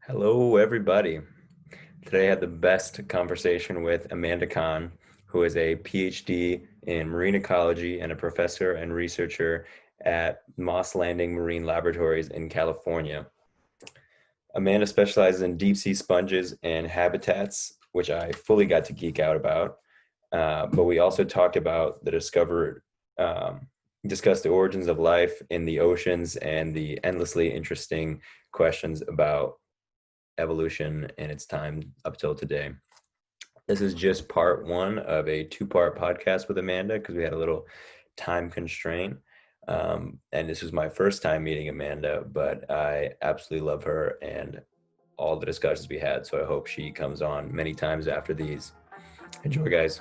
Hello, everybody. Today I had the best conversation with Amanda Kahn, who is a PhD in marine ecology and a professor and researcher at Moss Landing Marine Laboratories in California. Amanda specializes in deep sea sponges and habitats, which I fully got to geek out about. But we also talked about discussed the origins of life in the oceans and the endlessly interesting questions about evolution and its time up till today. This is just part one of a two-part podcast with Amanda because we had a little time constraint. And this was my first time meeting Amanda, but I absolutely love her and all the discussions we had. So I hope she comes on many times after these. Enjoy, guys.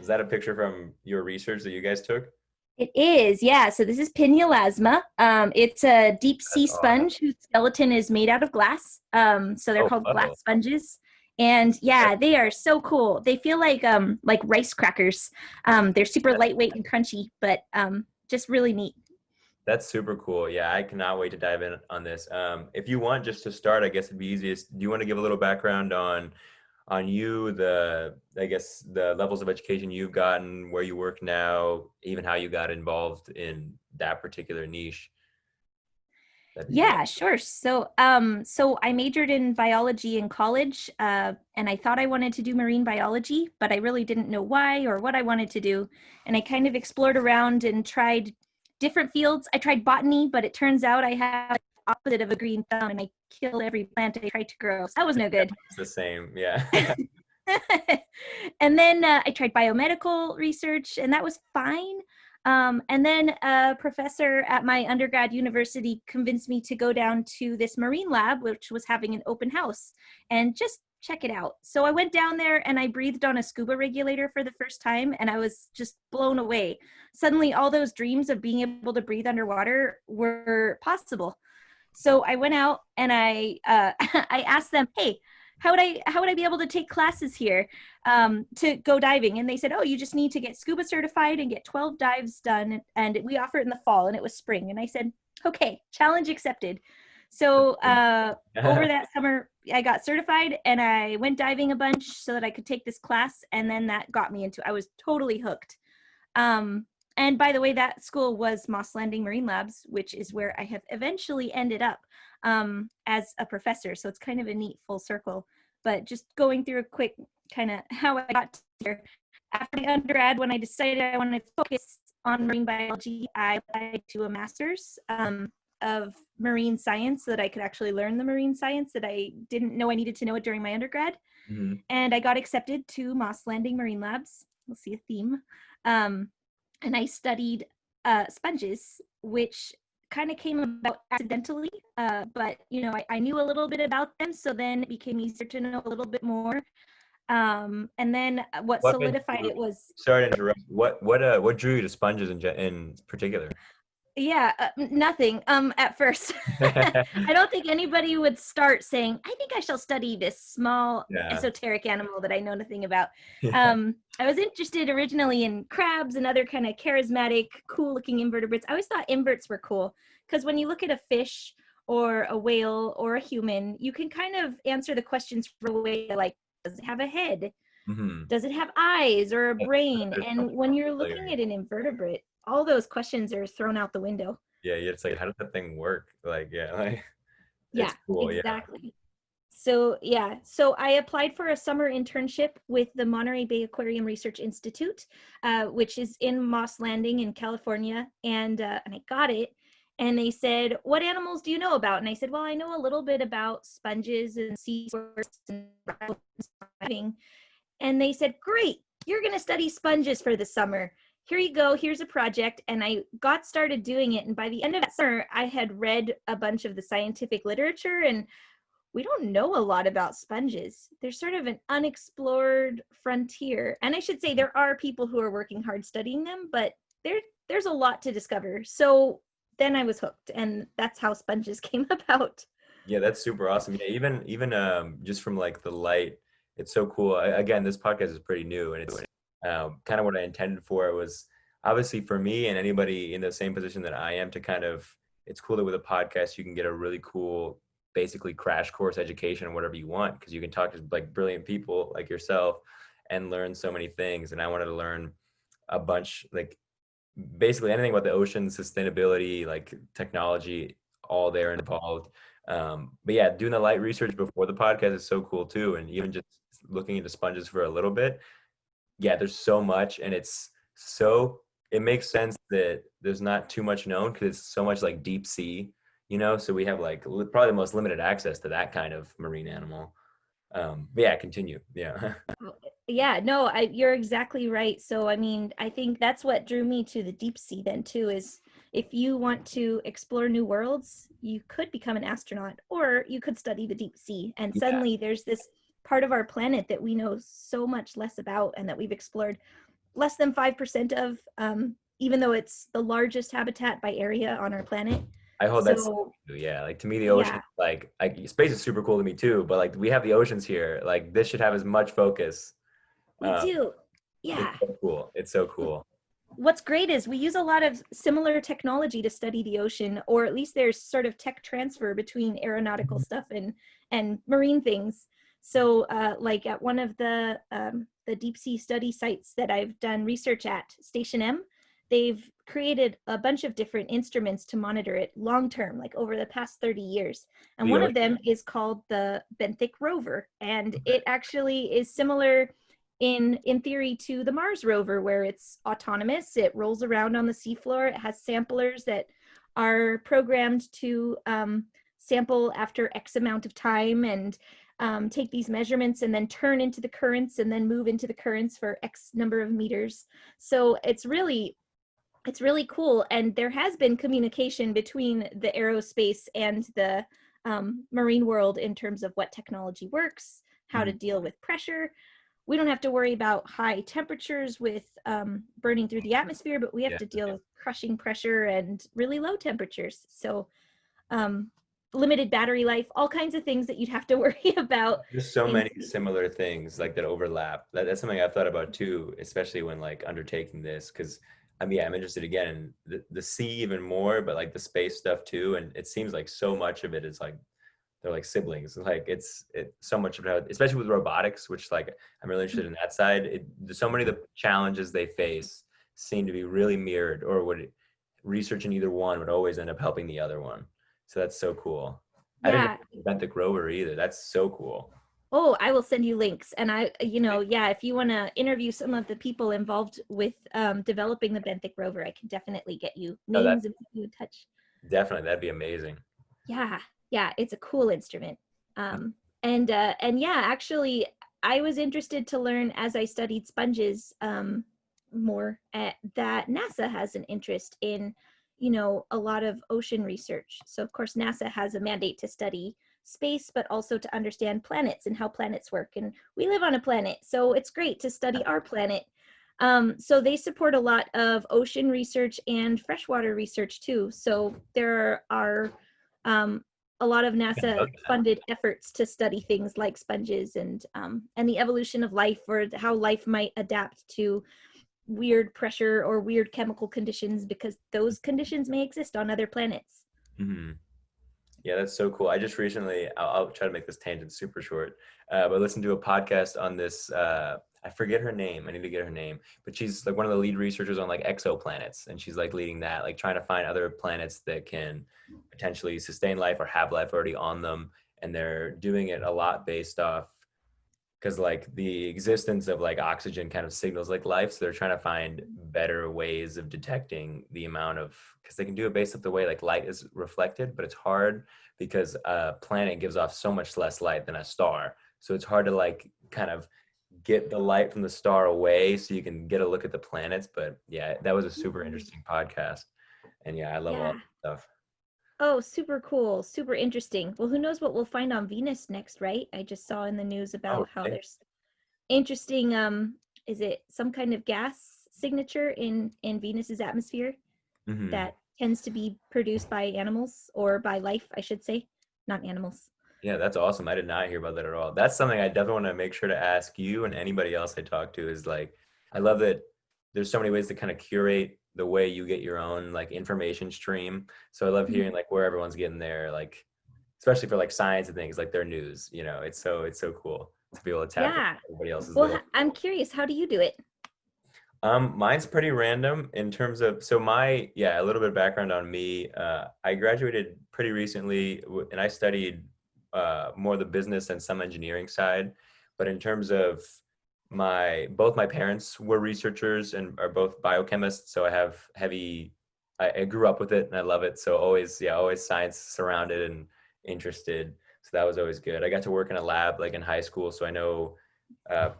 Is that a picture from your research that you guys took? It is, yeah. So this is Pinealasma. It's a deep sea That's awesome. sponge whose skeleton is made out of glass. So they're Oh, called wow. glass sponges. And yeah, they are so cool. They feel like rice crackers. They're super lightweight and crunchy, but just really neat. That's super cool. Yeah, I cannot wait to dive in on this. If you want, just to start, I guess it'd be easiest. Do you want to give a little background on you, I guess the levels of education you've gotten, where you work now, even how you got involved in that particular niche? That'd be great. Yeah, sure. So I majored in biology in college, and I thought I wanted to do marine biology, but I really didn't know why or what I wanted to do. And I kind of explored around and tried different fields. I tried botany, but it turns out I have the opposite of a green thumb, and I kill every plant I tried to grow. So that was no good. It's the same. Yeah. And then I tried biomedical research, and that was fine. And then a professor at my undergrad university convinced me to go down to this marine lab, which was having an open house, and just check it out. So I went down there and I breathed on a scuba regulator for the first time, and I was just blown away. Suddenly, all those dreams of being able to breathe underwater were possible. So I went out and I asked them, "Hey, how would I be able to take classes here to go diving?" And they said, "Oh, you just need to get scuba certified and get 12 dives done, and we offer it in the fall." And it was spring, and I said, "Okay, challenge accepted." So over that summer, I got certified and I went diving a bunch so that I could take this class, and then that got me into. I was totally hooked. And by the way, that school was Moss Landing Marine Labs, which is where I have eventually ended up as a professor. So it's kind of a neat full circle. But just going through a quick kind of how I got here. After my undergrad, when I decided I wanted to focus on marine biology, I applied to a master's of marine science so that I could actually learn the marine science that I didn't know I needed to know it during my undergrad. Mhm. And I got accepted to Moss Landing Marine Labs. We'll see a theme. And I studied sponges, which kind of came about accidentally, but I knew a little bit about them, so then it became easier to know a little bit more. And then what What made solidified you, it was sorry to interrupt. What drew you to sponges in particular? yeah, nothing at first. I don't think anybody would start saying, "I think I shall study this small Yeah. esoteric animal that I know nothing about." Yeah. I was interested originally in crabs and other kind of charismatic, cool looking invertebrates. I always thought inverts were cool because when you look at a fish or a whale or a human, you can kind of answer the questions for a way like, does it have a head? Hmm. Does it have eyes or a brain? There's And something when you're familiar. looking at an invertebrate, all those questions are thrown out the window. Yeah, it's like, how does that thing work? Like, yeah, like Yeah, it's cool. Yeah. exactly. So I applied for a summer internship with the Monterey Bay Aquarium Research Institute, which is in Moss Landing in California, and I got it. And they said, "What animals do you know about?" And I said, "Well, I know a little bit about sponges and sea squirts and diving." And they said, "Great, you're going to study sponges for the summer. Here you go. Here's a project." And I got started doing it. And by the end of that summer, I had read a bunch of the scientific literature, and we don't know a lot about sponges. They're sort of an unexplored frontier. And I should say there are people who are working hard studying them, but there's a lot to discover. So then I was hooked, and that's how sponges came about. Yeah, that's super awesome. Yeah, even just from like the light, it's so cool. Again, this podcast is pretty new and kind of what I intended for. It was obviously for me and anybody in the same position that I am to kind of, it's cool that with a podcast, you can get a really cool, basically crash course education on whatever you want, because you can talk to like brilliant people like yourself and learn so many things. And I wanted to learn a bunch, like basically anything about the ocean, sustainability, like technology, all there involved. But yeah, doing the light research before the podcast is so cool too. And even just looking into sponges for a little bit, yeah, there's so much, and it makes sense that there's not too much known because it's so much like deep sea, so we have like probably the most limited access to that kind of marine animal. But yeah, continue. Yeah. Yeah, no, you're exactly right. So, I mean, I think that's what drew me to the deep sea then too, is if you want to explore new worlds, you could become an astronaut or you could study the deep sea. And Yeah. suddenly there's this part of our planet that we know so much less about and that we've explored less than 5% of, even though it's the largest habitat by area on our planet. I hope that's So, yeah, like to me the ocean, yeah, like space is super cool to me too, but like we have the oceans here, like this should have as much focus. we um do. it's Yeah. so cool, it's so cool. What's great is we use a lot of similar technology to study the ocean, or at least there's sort of tech transfer between aeronautical stuff and marine things. So, like at one of the deep sea study sites that I've done research at, Station M, they've created a bunch of different instruments to monitor it long term, like over the past 30 years. And The one of ocean. them is called the Benthic rover, and it actually is similar in theory to the Mars rover, where it's autonomous, it rolls around on the seafloor, it has samplers that are programmed to sample after X amount of time and take these measurements and then turn into the currents and then move into the currents for X number of meters. So it's really cool. And there has been communication between the aerospace and the marine world in terms of what technology works, how to Mhm. deal with pressure. We don't have to worry about high temperatures with burning through the atmosphere, but we have Yeah, to deal with crushing pressure and really low temperatures. So um, limited battery life, all kinds of things that you'd have to worry about there's so in many space. similar things like that overlap. That's something I've thought about too, especially when like undertaking this, because I mean, yeah, I'm interested again in the sea even more, but like the space stuff too. And it seems like so much of it is like they're like siblings. Like it's so much of it, especially with robotics, which like I'm really interested in that side. So many of the challenges they face seem to be really mirrored, or would research in either one would always end up helping the other one. So that's so cool. I didn't Yeah. know Benthic rover either. That's so cool. Oh, I will send you links. And yeah, if you want to interview some of the people involved with developing the Benthic rover, I can definitely get you Oh, that names and put you in touch. definitely, that'd be amazing. Yeah, yeah, it's a cool instrument. And yeah, actually, I was interested to learn as I studied sponges more that NASA has an interest in, a lot of ocean research. So of course, NASA has a mandate to study space, but also to understand planets and how planets work. And we live on a planet, so it's great to study our planet. So they support a lot of ocean research and freshwater research too. So there are um, a lot of I didn't know NASA that. funded efforts to study things like sponges and the evolution of life, or how life might adapt to weird pressure or weird chemical conditions, because those conditions may exist on other planets. Mhm. Yeah, that's so cool. I just recently, I'll try to make this tangent super short, but listened to a podcast on this. I forget her name. I need to get her name, but she's like one of the lead researchers on like exoplanets, and she's like leading that, like trying to find other planets that can potentially sustain life or have life already on them. And they're doing it a lot based off because like the existence of like oxygen kind of signals like life, so they're trying to find better ways of detecting the amount of, because they can do it based off the way like light is reflected, but it's hard because a planet gives off so much less light than a star, so it's hard to like kind of get the light from the star away so you can get a look at the planets. But yeah, that was a super interesting podcast, and yeah, I love all Yeah. that stuff. Oh, super cool, super interesting. Well, who knows what we'll find on Venus next, right? I just saw in the news Oh about how really? there's interesting is it some kind of gas signature in Venus's atmosphere Hmm. that tends to be produced by animals, or by life, I should say, not animals. Yeah, that's awesome. I did not hear about that at all. That's something I definitely want to make sure to ask you and anybody else I talk to is like, I love that there's so many ways to kind of curate the way you get your own like information stream. So I love hearing like where everyone's getting their like, especially for like science and things like their news, you know, it's so cool to be able to tap into Yeah. everybody else's Well, little. I'm curious, how do you do it? Mine's pretty random in terms of, so a little bit of background on me. I graduated pretty recently and I studied more the business and some engineering side. But in terms of both my parents were researchers and are both biochemists. So I have I grew up with it and I love it. So always science surrounded and interested. So that was always good. I got to work in a lab like in high school. So I know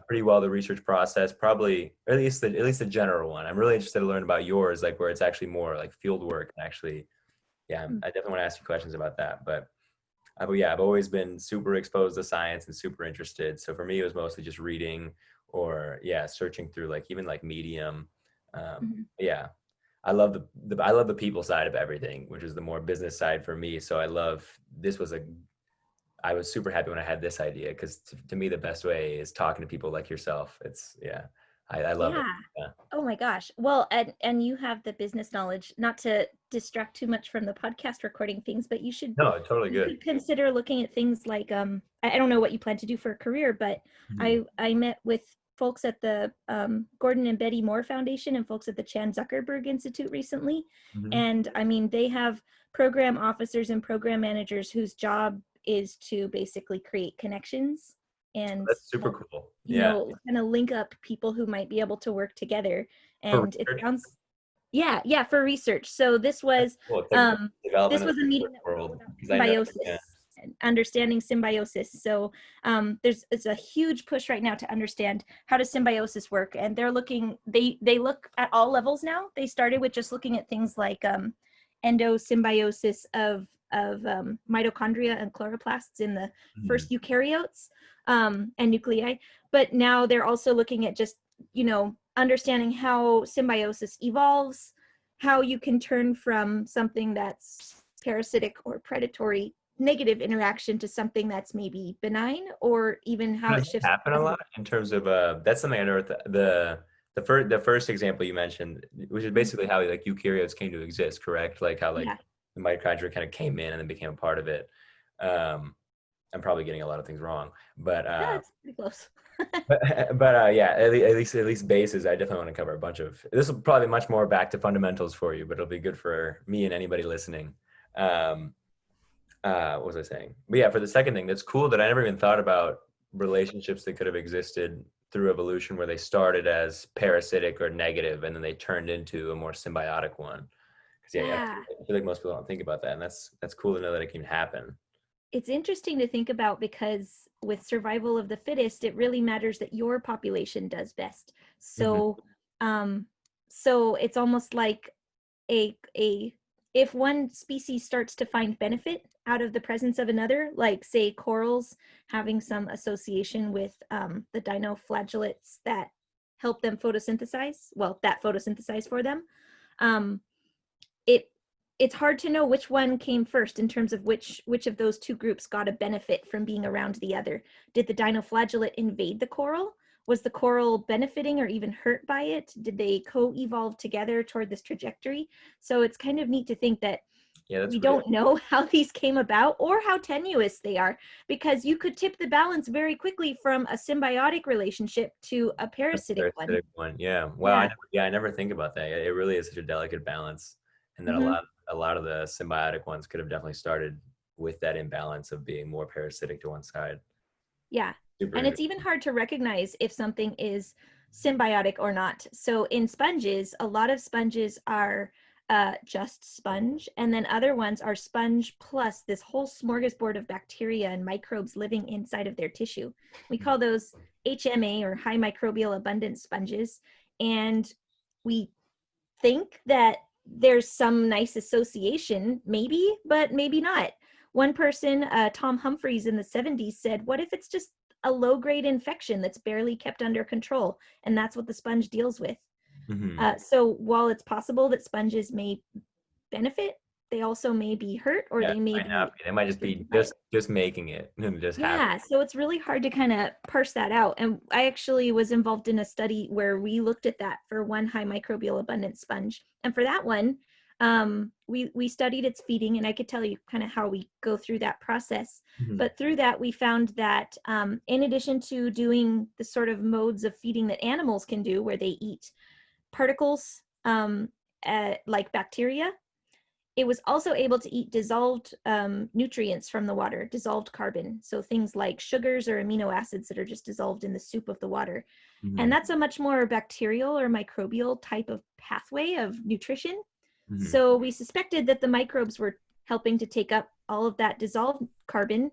pretty well the research process, probably, or at least the general one. I'm really interested to learn about yours, like where it's actually more like field work and actually, I definitely want to ask you questions about that. But I've always been super exposed to science and super interested. So for me, it was mostly just reading or searching through like even like Medium. Yeah, I love the people side of everything, which is the more business side for me. So I was super happy when I had this idea because to me the best way is talking to people like yourself. I love it. Yeah. Yeah. Oh my gosh. Well, and you have the business knowledge, not to distract too much from the podcast recording things, but No, totally you good. could consider looking at things like I don't know what you plan to do for a career, but Mhm. I met with folks at the Gordon and Betty Moore Foundation and folks at the Chan Zuckerberg Institute recently. Mhm. And I mean, they have program officers and program managers whose job is to basically create connections and That's super help, cool. Yeah. kind of link up people who might be able to work together. For And it research, sounds, yeah, for research. So this that's was cool. It's like this development of was a the meeting research that was all world about because I know. Yeah. symbiosis and understanding symbiosis. So it's a huge push right now to understand how does symbiosis work, and they look at all levels now. They started with just looking at things like endosymbiosis of mitochondria and chloroplasts in the Mhm. first eukaryotes and nuclei, but now they're also looking at just understanding how symbiosis evolves, how you can turn from something that's parasitic or predatory negative interaction to something that's maybe benign, or even how it Does that shifts happen a positive. lot in terms of that's something I never the first example you mentioned, which is basically how like eukaryotes came to exist, correct? Like how like Yeah, the mitochondria kind of came in and then became a part of it. Um, I'm probably getting a lot of things wrong, but no, it's pretty close. at least bases. I definitely want to cover a bunch of. This will probably be much more back to fundamentals for you, but it'll be good for me and anybody listening. Um, what was I saying? But yeah, for the second thing, that's cool that I never even thought about relationships that could have existed through evolution where they started as parasitic or negative and then they turned into a more symbiotic one. Because Yeah, I feel like most people don't think about that, and that's cool to know that it can happen. it's interesting to think about because with survival of the fittest, it really matters that your population does best. Mhm. So, so it's almost like a if one species starts to find benefit out of the presence of another, like say corals having some association with the dinoflagellates that help them photosynthesize, well, that photosynthesize for them, um, it it's hard to know which one came first in terms of which of those two groups got a benefit from being around the other. Did the dinoflagellate invade the coral? Was the coral benefiting or even hurt by it? Did they co-evolve together toward this trajectory? So it's kind of neat to think that Yeah, that's we real. don't know how these came about or how tenuous they are, because you could tip the balance very quickly from a symbiotic relationship to a That's a parasitic one. parasitic one. Yeah. Wow. Yeah. I never think about that. It really is such a delicate balance, and then Hmm. a lot of the symbiotic ones could have definitely started with that imbalance of being more parasitic to one side. Yeah. Super And it's interesting. even hard to recognize if something is symbiotic or not. So in sponges, a lot of sponges are just sponge, and then other ones are sponge plus this whole smorgasbord of bacteria and microbes living inside of their tissue. We call those HMA, or high microbial abundance sponges. And we think that there's some nice association, maybe, but maybe not. One person, Tom Humphreys in the 70s, said, what if it's just a low grade infection that's barely kept under control? And that's what the sponge deals with. Hmm. So while it's possible that sponges may benefit they also may be hurt, or Yeah, they may might not be be. They might just be by it. just making it and just happen. Yeah, so it's really hard to kind of parse that out. And I actually was involved in a study where we looked at that for one high microbial abundance sponge. And for that one, we studied its feeding, and I could tell you kind of how we go through that process. Mhm. But through that, we found that in addition to doing the sort of modes of feeding that animals can do, where they eat particles like bacteria, it was also able to eat dissolved nutrients from the water, dissolved carbon. So things like sugars or amino acids that are just dissolved in the soup of the water. And Mhm. that's a much more bacterial or microbial type of pathway of nutrition. Mhm. So we suspected that the microbes were helping to take up all of that dissolved carbon.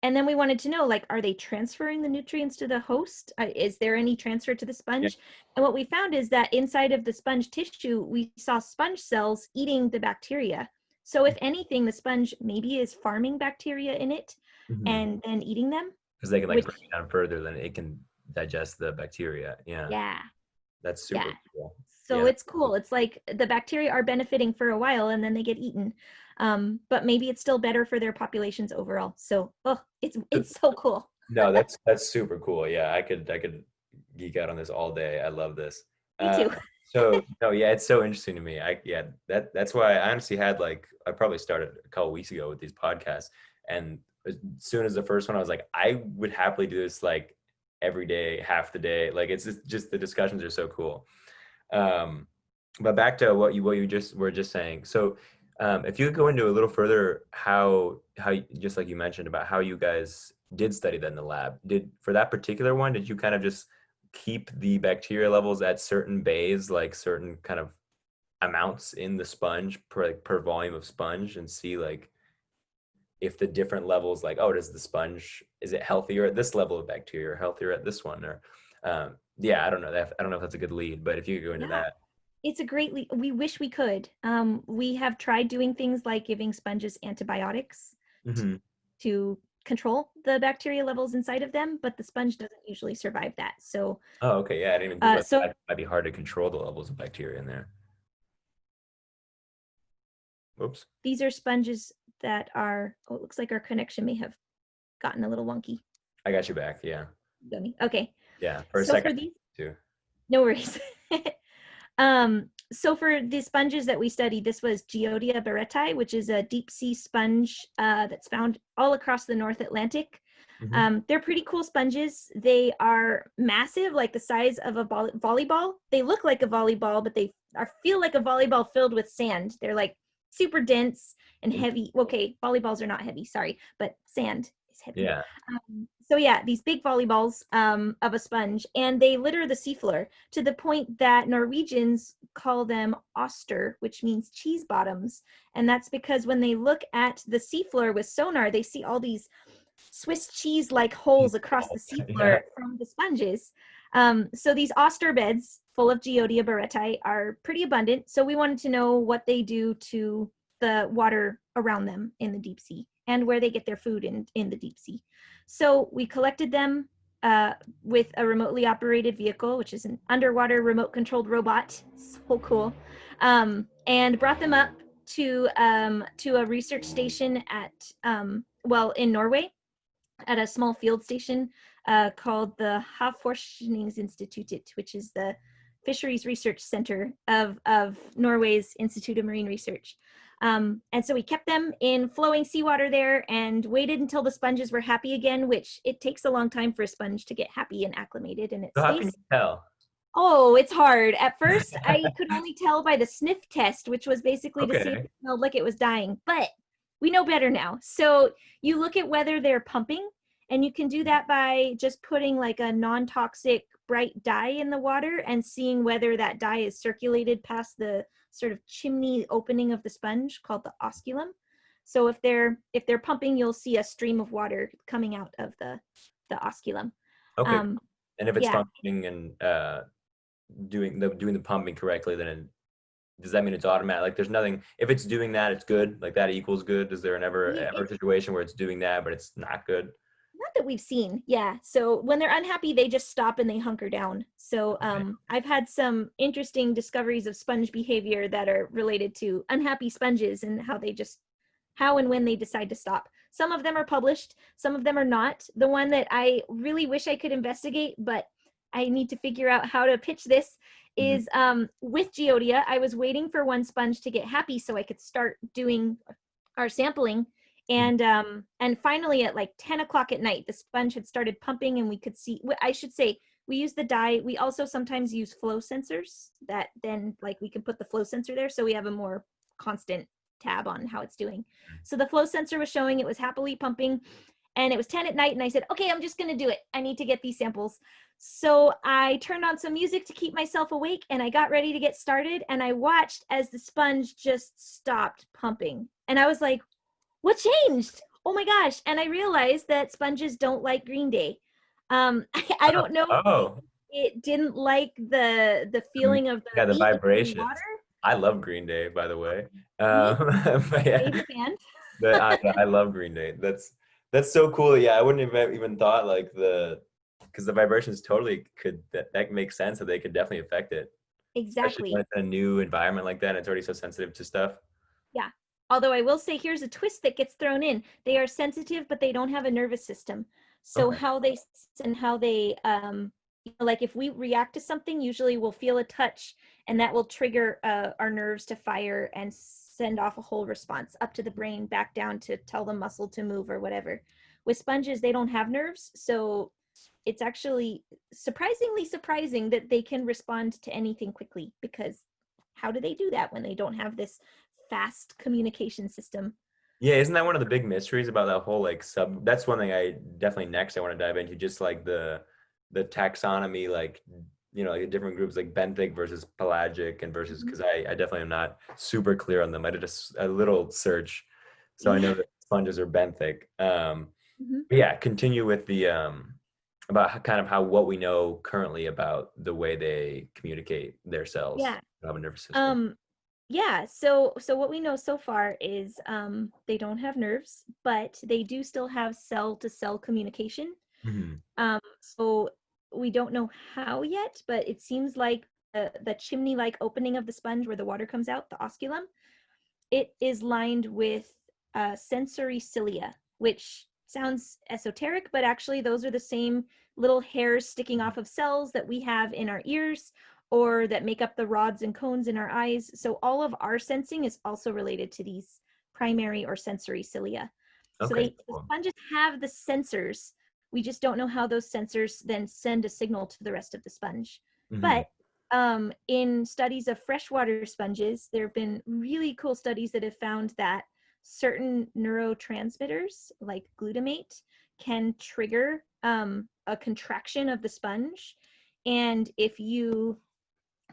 And then we wanted to know, like, are they transferring the nutrients to the host? Is there any transfer to the Yeah. sponge? And what we found is that inside of the sponge tissue, we saw sponge cells eating the bacteria. So if anything, the sponge maybe is farming bacteria in it Mhm. and then eating them, Because they can like which, break it down further than it can digest the bacteria. Yeah, yeah, that's yeah. super cool. So Yeah. it's cool. It's like the bacteria are benefiting for a while and then they get eaten. But maybe it's still better for their populations overall. So, oh, it's so cool. No, that's super cool. Yeah, I could geek out on this all day. I love this. Me Uh, too. so no, yeah, it's so interesting to me. That's why I honestly had like I probably started a couple weeks ago with these podcasts, and as soon as the first one, I was like, I would happily do this like every day, half the day. Like it's just the discussions are so cool. Um, but back to what you just were just saying. So, if you could go into a little further, just like you mentioned about how you guys did study that in the lab. Did for that particular one, did you kind of just keep the bacteria levels at certain bays, like certain kind of amounts in the sponge per volume of sponge, and see like if the different levels, like, oh, does the sponge, is it healthier at this level of bacteria or healthier at this one, or yeah, I don't know that I don't know if that's a good lead, but if you could go into Yeah, that. it's a great we wish we could. We have tried doing things like giving sponges antibiotics Hmm. to control the bacteria levels inside of them, but the sponge doesn't usually survive that. So, Oh, okay. Yeah, I didn't even think about so that. It might be hard to control the levels of bacteria in there. Whoops. these are sponges that are, oh, it looks like our connection may have gotten a little wonky. I got you back. Yeah. Dummy. Okay. Yeah. For a So second for these, too. no worries. So for the sponges that we studied, this was Geodia barretti, which is a deep sea sponge that's found all across the North Atlantic. Hmm. They're pretty cool sponges. They are massive, like the size of a volleyball. They look like a volleyball, but they feel like a volleyball filled with sand. They're like super dense and heavy. Okay, volleyballs are not heavy, sorry, but sand is heavy. Yeah. So yeah, these big volleyballs of a sponge, and they litter the seafloor to the point that Norwegians call them oster, which means cheese bottoms. And that's because when they look at the seafloor with sonar, they see all these Swiss cheese-like holes across the Yeah. seafloor from the sponges. So these oster beds full of Geodia barretti are pretty abundant. So we wanted to know what they do to the water around them in the deep sea and where they get their food in the deep sea. So we collected them with a remotely operated vehicle, which is an underwater remote controlled robot. So cool. And brought them up to a research station at in Norway, at a small field station called the Havforskningsinstituttet, which is the Fisheries Research Center of Norway's Institute of Marine Research. And so we kept them in flowing seawater there and waited until the sponges were happy again, which it takes a long time for a sponge to get happy and acclimated, and it So how can you stays. tell? Oh, it's hard. At first, I could only tell by the sniff test, which was basically to see if Okay. it smelled like it was dying. But we know better now. So you look at whether they're pumping, and you can do that by just putting like a non-toxic bright dye in the water and seeing whether that dye is circulated past the sort of chimney opening of the sponge called the osculum. So if they're pumping, you'll see a stream of water coming out of the osculum. Okay. Um, And if it's yeah, functioning and doing the pumping correctly, then does that mean it's automatic? Like there's nothing, if it's doing that, it's good. Like that equals good. Is there an ever it's situation where it's doing that, but it's not good? that we've seen. Yeah. So when they're unhappy, they just stop and they hunker down. So I've had some interesting discoveries of sponge behavior that are related to unhappy sponges and how and when they decide to stop. Some of them are published, some of them are not. The one that I really wish I could investigate, but I need to figure out how to pitch this, is with Geodia. I was waiting for one sponge to get happy so I could start doing our sampling. And finally at like 10 o'clock at night, the sponge had started pumping and we could see, I should say, we use the dye. We also sometimes use flow sensors that then like we can put the flow sensor there. So we have a more constant tab on how it's doing. So the flow sensor was showing it was happily pumping, and it was 10 at night. And I said, okay, I'm just going to do it. I need to get these samples. So I turned on some music to keep myself awake, and I got ready to get started. And I watched as the sponge just stopped pumping. And I was like, what changed? Oh my gosh. And I realized that sponges don't like Green Day. I don't know. Oh, It didn't like the feeling of yeah, the the heat vibrations. water. I love Green Day, by the way. But Baby yeah, band. I love Green Day. That's so cool. Yeah, I wouldn't have even thought like because the vibrations totally could, that makes sense that they could definitely affect it. Especially Exactly. when it's in a new environment like that, and it's already so sensitive to stuff. Yeah. Although I will say here's a twist that gets thrown in. They are sensitive, but they don't have a nervous system. So Okay. how they and how they like if we react to something, usually we'll feel a touch and that will trigger our nerves to fire and send off a whole response up to the brain, back down to tell the muscle to move or whatever. With sponges, they don't have nerves, so it's actually surprisingly surprising that they can respond to anything quickly, because how do they do that when they don't have this fast communication system? Yeah, isn't that one of the big mysteries about that whole like sub? That's one thing I definitely next I want to dive into, just like the taxonomy, like like different groups like benthic versus pelagic and versus, because I definitely am not super clear on them. I did a little search, so I know Yeah. that sponges are benthic. Mhm. But yeah, continue with the about kind of how what we know currently about the way they communicate their cells Yeah. have a nervous system. Um, yeah. So what we know so far is they don't have nerves, but they do still have cell to cell communication. Mhm. So we don't know how yet, but it seems like the chimney-like opening of the sponge where the water comes out, the osculum, it is lined with sensory cilia, which sounds esoteric, but actually those are the same little hairs sticking off of cells that we have in our ears or that make up the rods and cones in our eyes. So all of our sensing is also related to these primary or sensory cilia. So Okay, the cool. sponges have the sensors. We just don't know how those sensors then send a signal to the rest of the sponge. Mhm. But in studies of freshwater sponges, there have been really cool studies that have found that certain neurotransmitters like glutamate can trigger a contraction of the sponge. And if you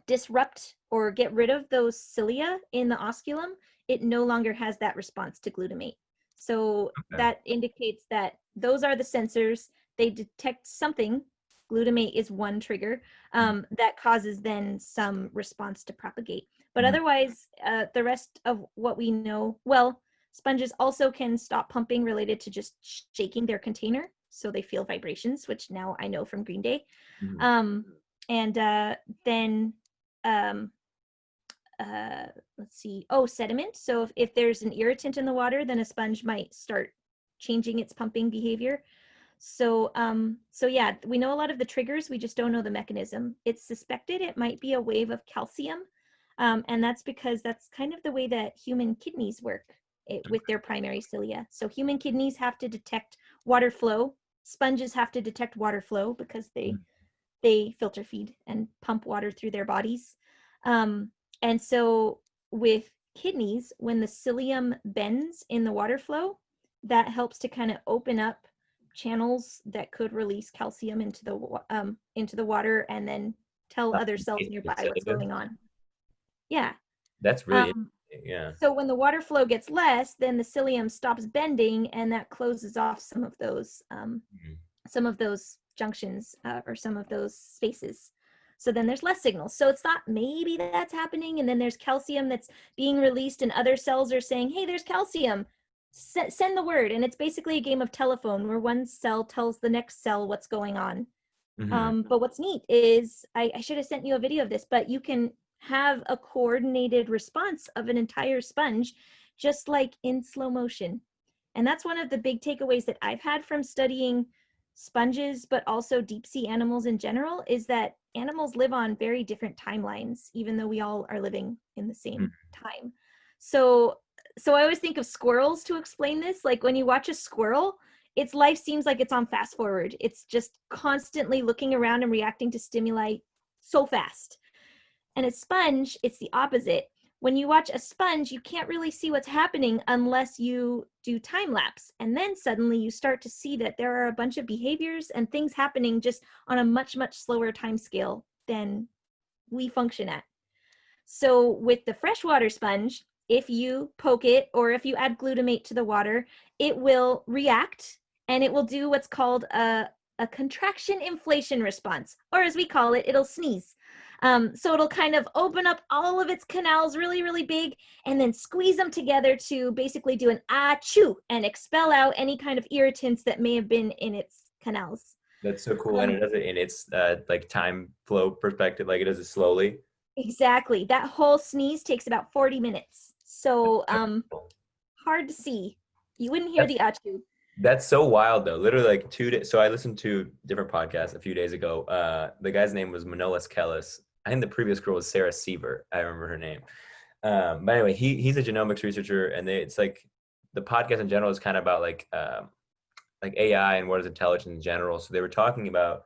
disrupt or get rid of those cilia in the osculum, it no longer has that response to glutamate. So Okay. that indicates that those are the sensors. They detect something. Glutamate is one trigger that causes then some response to propagate. But Mhm. otherwise, the rest of what we know, well, sponges also can stop pumping related to just shaking their container. So they feel vibrations, which now I know from Green Day. Mhm. Um, and then um, let's see, oh, sediment. So if there's an irritant in the water, then a sponge might start changing its pumping behavior. So yeah, we know a lot of the triggers, we just don't know the mechanism. It's suspected it might be a wave of calcium, and that's because that's kind of the way that human kidneys work with their primary cilia. So human kidneys have to detect water flow. Sponges have to detect water flow because they filter feed and pump water through their bodies. Um, and so with kidneys, when the cilium bends in the water flow, that helps to kind of open up channels that could release calcium into the water and then tell other cells nearby what's going on. Yeah. That's really Um, interesting. Yeah. so when the water flow gets less, then the cilium stops bending, and that closes off Mhm. some of those junctions or some of those spaces. So then there's less signals. So it's not maybe that's happening, and then there's calcium that's being released, and other cells are saying, "Hey, there's calcium." send the word. And it's basically a game of telephone where one cell tells the next cell what's going on. Hmm. But what's neat is I should have sent you a video of this, but you can have a coordinated response of an entire sponge, just like in slow motion. And that's one of the big takeaways that I've had from studying sponges, but also deep sea animals in general, is that animals live on very different timelines, even though we all are living in the same time. So, so I always think of squirrels to explain this. Like when you watch a squirrel, its life seems like it's on fast forward. It's just constantly looking around and reacting to stimuli so fast. And a sponge, it's the opposite. When you watch a sponge, you can't really see what's happening unless you do time lapse. And then suddenly you start to see that there are a bunch of behaviors and things happening just on a much, much slower time scale than we function at. So with the freshwater sponge, if you poke it or if you add glutamate to the water, it will react and it will do what's called a contraction inflation response, or as we call it, it'll sneeze. So it'll kind of open up all of its canals really, really big and then squeeze them together to basically do an achoo and expel out any kind of irritants that may have been in its canals. That's so cool. And it does it in its like time flow perspective, like it does it slowly. Exactly. That whole sneeze takes about 40 minutes. So Cool. hard to see. You wouldn't hear That's the achoo. that's so wild though. Literally like 2 days. So I listened to different podcasts a few days ago. The guy's name was Manolis Kellis. I think the previous girl was Sarah Seaver. I remember her name. But anyway, he's a genomics researcher, and it's like the podcast in general is kind of about like AI and what is intelligence in general. So they were talking about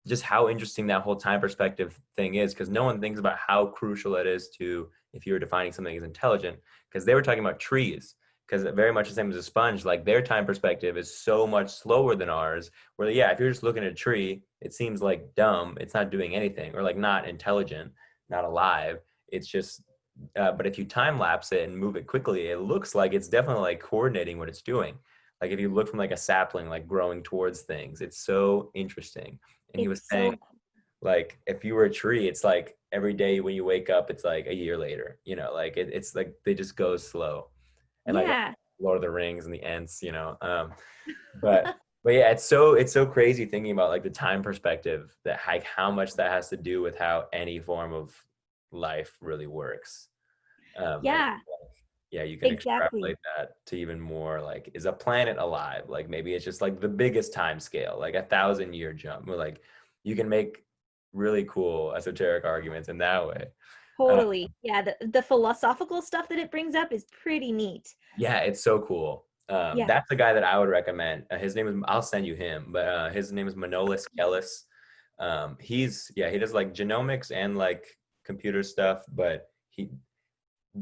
just how interesting that whole time perspective thing is, because no one thinks about how crucial it is to if you're defining something as intelligent. Because they were talking about trees, because very much the same as a sponge, like their time perspective is so much slower than ours. Where yeah, if you're just looking at a tree, it seems like dumb. It's not doing anything, or like not intelligent, not alive. It's just but if you time lapse it and move it quickly, it looks like it's definitely like coordinating what it's doing. Like if you look from like a sapling, like growing towards things, it's so interesting. And he was It's saying, so, like, if you were a tree, it's like every day when you wake up, it's like a year later, like it's like they just go slow. And like yeah. Lord of the Rings and the Ents. But but yeah, it's so crazy thinking about like the time perspective, that like how much that has to do with how any form of life really works. And Yeah, yeah, you can exactly. extrapolate that to even more, like, is a planet alive? Like maybe it's just like the biggest time scale, like 1,000-year jump, or like you can make really cool esoteric arguments in that way. Uh, Totally. Yeah, the philosophical stuff that it brings up is pretty neat. yeah, it's so cool. Yeah. That's the guy that I would recommend. His name is, I'll send you him, but his name is Manolis Kellis. He does like genomics and like computer stuff, but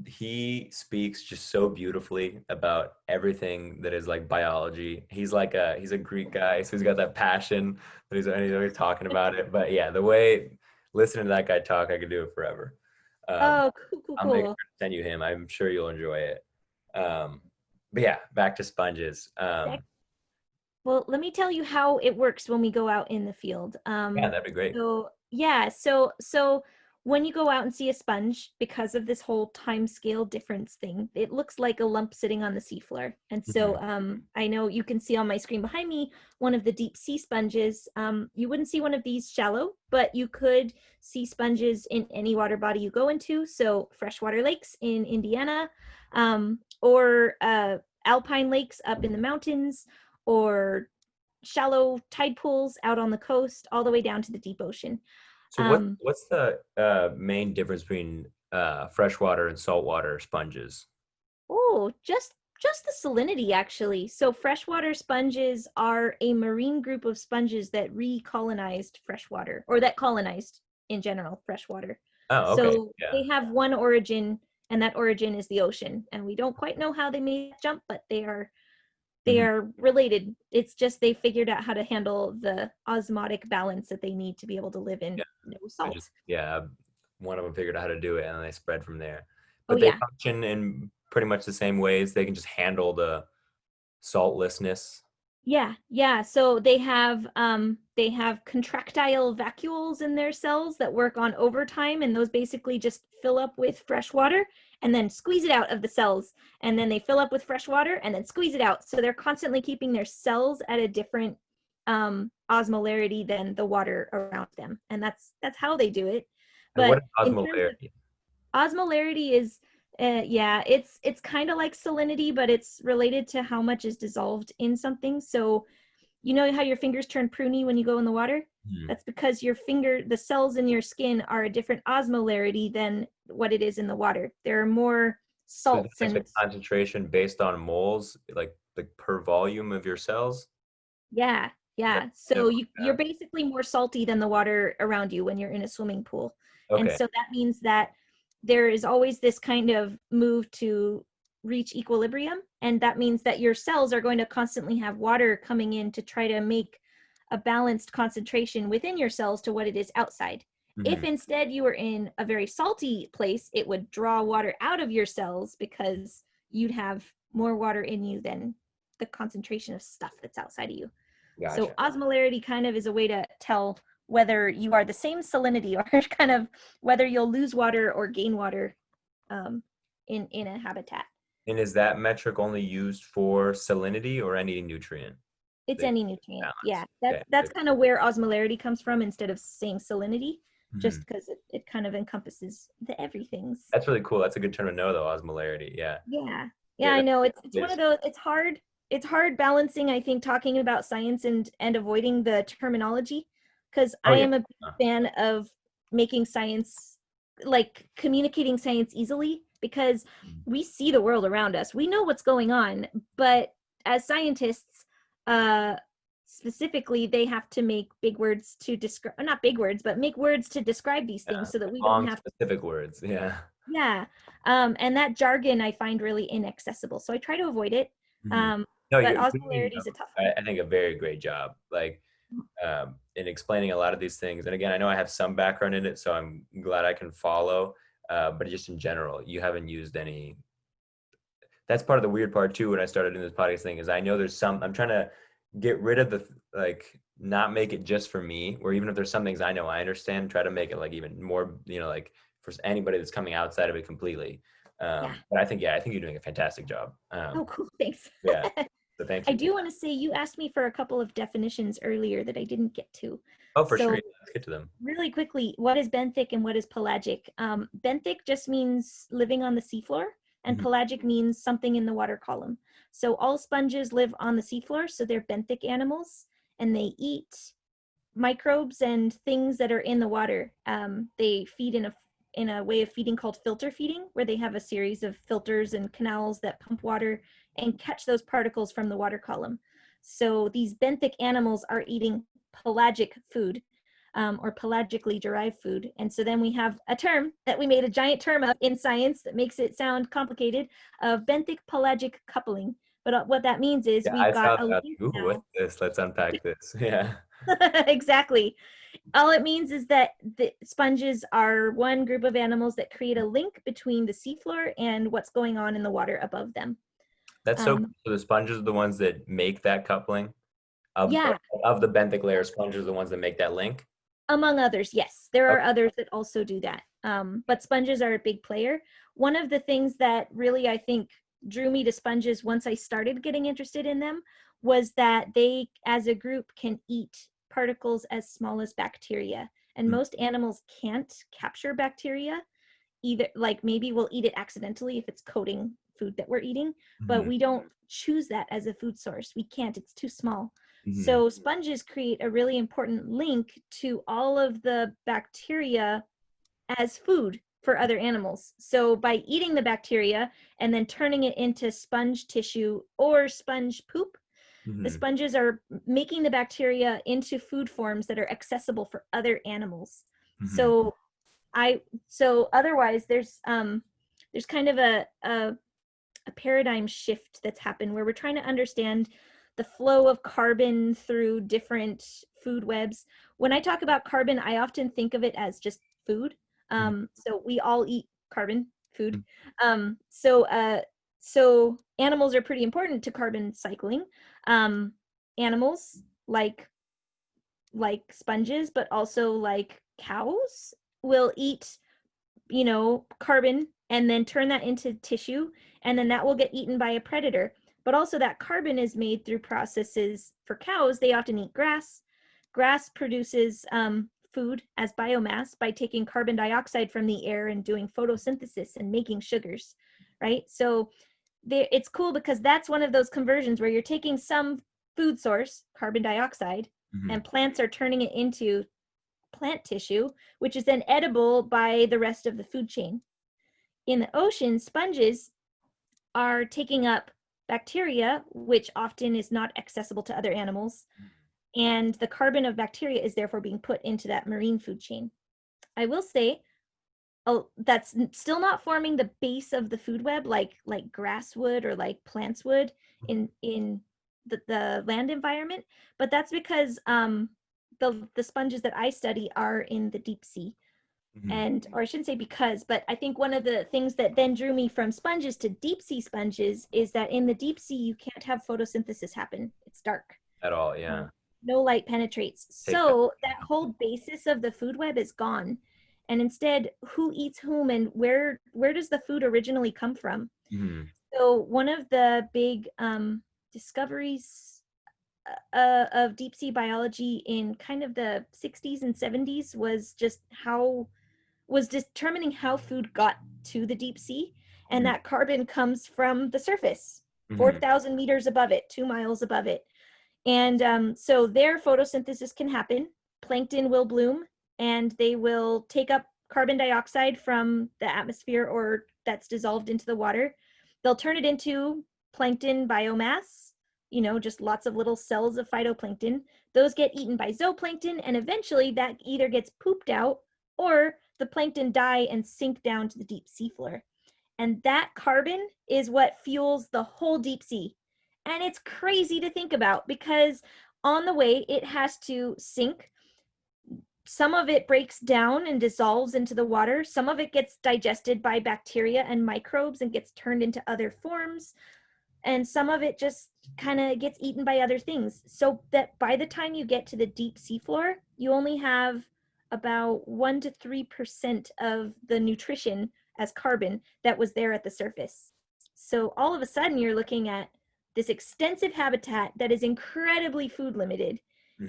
he speaks just so beautifully about everything that is like biology. He's a Greek guy, so he's got that passion, but he's always talking about it. But yeah, the way listening to that guy talk, I could do it forever. Um, Oh, cool, cool, I'll make sure cool. to send you him. I'm sure you'll enjoy it. But yeah, back to sponges. Well, let me tell you how it works when we go out in the field. Yeah, that'd be great. So yeah, so when you go out and see a sponge, because of this whole time scale difference thing, it looks like a lump sitting on the seafloor. And so Mhm. I know you can see on my screen behind me one of the deep sea sponges. You wouldn't see one of these shallow, but you could see sponges in any water body you go into. So freshwater lakes in Indiana, or alpine lakes up in the mountains, or shallow tide pools out on the coast, all the way down to the deep ocean. So Um, what's the main difference between freshwater and saltwater sponges? oh, just the salinity actually. So freshwater sponges are a marine group of sponges that recolonized freshwater, or that colonized in general freshwater. Oh, okay. So Yeah. they have one origin, and that origin is the ocean. And we don't quite know how they made that jump, but they Mhm. are related. It's just they figured out how to handle the osmotic balance that they need to be able to live Yeah. in no So just salt. yeah, one of them figured out how to do it, and they spread from there. Oh But they yeah. function in pretty much the same ways. They can just handle the saltlessness. Yeah. So they have contractile vacuoles in their cells that work on overtime, and those basically just fill up with fresh water and then squeeze it out of the cells. And then they fill up with fresh water and then squeeze it out. So they're constantly keeping their cells at a different osmolarity than the water around them. And that's how they do it. And what But is in terms of osmolarity? osmolarity is yeah, it's kind of like salinity, but it's related to how much is dissolved in something. So you know how your fingers turn pruny when you go in the water? Hmm. That's because the cells in your skin are a different osmolarity than what it is in the water. There are more So is that salts like the and concentration based on moles, like per volume of your cells? yeah, Is that yeah. kind of So like you're basically more salty than the water around you when you're in a swimming pool. And okay. so that means that there is always this kind of move to reach equilibrium. And that means that your cells are going to constantly have water coming in to try to make a balanced concentration within your cells to what it is outside. If Hmm. instead you were in a very salty place, it would draw water out of your cells because you'd have more water in you than the concentration of stuff that's outside of you. So Gotcha. osmolarity kind of is a way to tell whether you are the same salinity or kind of whether you'll lose water or gain water um, in a habitat. And is that metric only used for salinity or any nutrient It's that you any nutrient. Yeah, balance? that's Okay. that's kind of where osmolarity comes from instead of saying salinity, Mhm. just because it kind of encompasses the everythings. That's really cool. That's a good term to know, though. Osmolarity. Yeah. Yeah. Yeah, Yeah. I know. It's one It's of those it's hard balancing, I think, talking about science and avoiding the terminology because oh I yeah. am a big Uh, fan of making science like communicating science easily because we see the world around us. We know what's going on, but as scientists, uh specifically they have to make big words to describe not big words, but make words to describe these yeah. things so that we don't Long have specific words. Yeah. yeah. And that jargon I find really inaccessible. So I try to avoid it. Mhm. Um, No, but you're doing, osmolarity is a tough one. I think, a very great job. Like in explaining a lot of these things. And again, I know I have some background in it, so I'm glad I can follow. But just in general, you haven't used any. That's part of the weird part too. When I started doing this podcast thing, is I know there's some. I'm trying to get rid of the like, not make it just for me. Or even if there's some things I know I understand, try to make it like even more. Like for anybody that's coming outside of it completely. Yeah. But I think yeah, I think you're doing a fantastic job. Oh, cool. Thanks. Yeah. So thank I you. do want to say you asked me for a couple of definitions earlier that I didn't get to. Oh, for sure. So Yeah, let's get to them. really quickly, what is benthic and what is pelagic? Benthic just means living on the seafloor, and Mhm. pelagic means something in the water column. So all sponges live on the seafloor, so they're benthic animals, and they eat microbes and things that are in the water. They feed in a way of feeding called filter feeding, where they have a series of filters and canals that pump water and catch those particles from the water column. So these benthic animals are eating pelagic food, or pelagically derived food. And so then we have a term that we made a giant term of in science that makes it sound complicated of benthic pelagic coupling. But what that means is Yeah, we've I got saw a that. link Ooh, what's now. this? Let's unpack this. Yeah. Exactly. All it means is that the sponges are one group of animals that create a link between the seafloor and what's going on in the water above them. That's so cool. Um, So the sponges are the ones that make that coupling of yeah, of the benthic layer. Sponges are the ones that make that link. among others, yes. There are Okay. others that also do that. But sponges are a big player. One of the things that really, I think, drew me to sponges once I started getting interested in them was that they, as a group, can eat particles as small as bacteria. And Mm, most animals can't capture bacteria, either like maybe we'll eat it accidentally if it's coating food that we're eating, but mhm, we don't choose that as a food source. We can't, it's too small. mhm, So sponges create a really important link to all of the bacteria as food for other animals. So by eating the bacteria and then turning it into sponge tissue or sponge poop, the mhm, sponges are making the bacteria into food forms that are accessible for other animals. mhm. So I so otherwise there's kind of a paradigm shift that's happened where we're trying to understand the flow of carbon through different food webs. When I talk about carbon, I often think of it as just food. Mhm, So we all eat carbon food. mhm. Um, so uh, so animals are pretty important to carbon cycling. Um, animals like sponges, but also like cows will eat, carbon and then turn that into tissue, and then that will get eaten by a predator. But also that carbon is made through processes. For cows, they often eat grass. Grass produces food as biomass by taking carbon dioxide from the air and doing photosynthesis and making sugars, right? So it's cool because that's one of those conversions where you're taking some food source, carbon dioxide, and plants are turning it into plant tissue, which is then edible by the rest of the food chain. In the ocean, sponges are taking up bacteria, which often is not accessible to other animals. And the carbon of bacteria is therefore being put into that marine food chain. I will say, that's still not forming the base of the food web like grass would or like plants would in the land environment, but that's because the sponges that I study are in the deep sea. And, or I shouldn't say because, but I think one of the things that then drew me from sponges to deep sea sponges is that in the deep sea, you can't have photosynthesis happen. It's dark. At all, yeah. No light penetrates. So that whole basis of the food web is gone. And instead, who eats whom and where does the food originally come from? So one of the big discoveries of deep sea biology in kind of the 60s and 70s was determining how food got to the deep sea. And that carbon comes from the surface, 4,000 meters above it, 2 miles above it. And so their photosynthesis can happen. Plankton will bloom and they will take up carbon dioxide from the atmosphere or that's dissolved into the water. They'll turn it into plankton biomass, just lots of little cells of phytoplankton. Those get eaten by zooplankton, and eventually that either gets pooped out or the plankton die and sink down to the deep seafloor. And that carbon is what fuels the whole deep sea. And it's crazy to think about because on the way it has to sink. Some of it breaks down and dissolves into the water. Some of it gets digested by bacteria and microbes and gets turned into other forms. And some of it just kind of gets eaten by other things. So that by the time you get to the deep seafloor, you only have about 1 to 3% of the nutrition as carbon that was there at the surface. So all of a sudden you're looking at this extensive habitat that is incredibly food limited,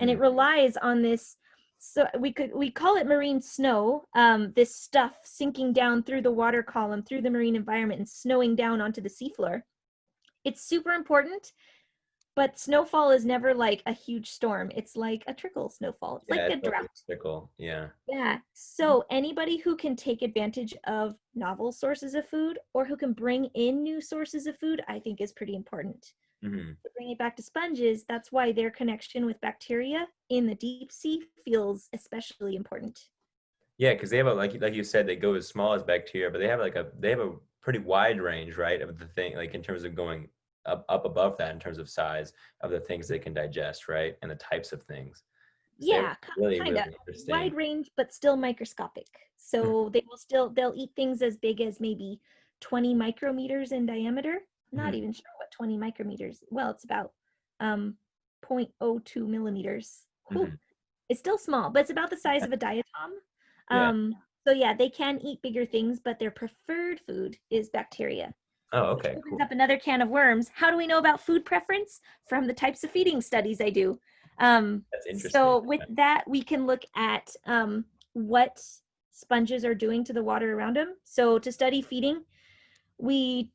and it relies on this. So we call it marine snow, this stuff sinking down through the water column, through the marine environment and snowing down onto the seafloor. It's super important, but snowfall is never like a huge storm. It's like a trickle snowfall. It's like a drought. Trickle, yeah. Yeah. So anybody who can take advantage of novel sources of food or who can bring in new sources of food, I think is pretty important. To bring it back to sponges, that's why their connection with bacteria in the deep sea feels especially important. Yeah, because they have like you said, they go as small as bacteria, but they have a pretty wide range, right, of the thing, like in terms of going up above that in terms of size of the things they can digest, right, and the types of things. So yeah, really wide range, but still microscopic. So they'll eat things as big as maybe 20 micrometers in diameter. Not even sure what 20 micrometers. Well, it's about 0.02 millimeters. It's still small, but it's about the size of a diatom. So yeah, they can eat bigger things, but their preferred food is bacteria. Oh, okay. Which opens up another can of worms. How do we know about food preference? From the types of feeding studies I do. That's interesting. So with that, we can look at what sponges are doing to the water around them. So to study feeding, we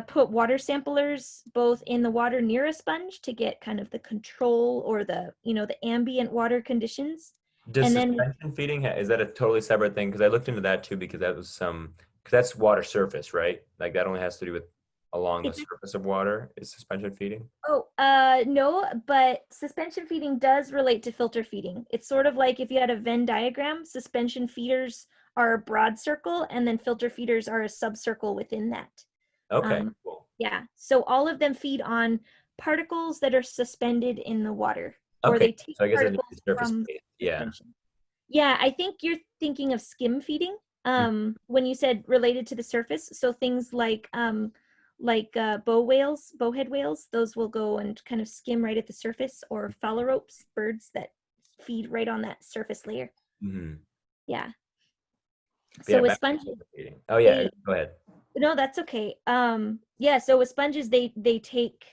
put water samplers both in the water near a sponge to get kind of the control or the ambient water conditions. Does suspension feeding, is that a totally separate thing? Because I looked into that too, because because that's water surface, right? Like that only has to do with along the surface of water is suspension feeding? Oh, no, but suspension feeding does relate to filter feeding. It's sort of like if you had a Venn diagram, suspension feeders are a broad circle and then filter feeders are a subcircle within that. Okay, cool. Yeah, so all of them feed on particles that are suspended in the water. Okay, or they take so I guess particles surface from space. Yeah. suspension. Yeah, I think you're thinking of skim feeding when you said related to the surface. So things like bowhead whales, those will go and kind of skim right at the surface, or phalaropes, birds that feed right on that surface layer. Mm-hmm. Yeah. Yeah, So with back to sponges, eating. Oh yeah, they go ahead. no, that's okay. Yeah, so with sponges, they take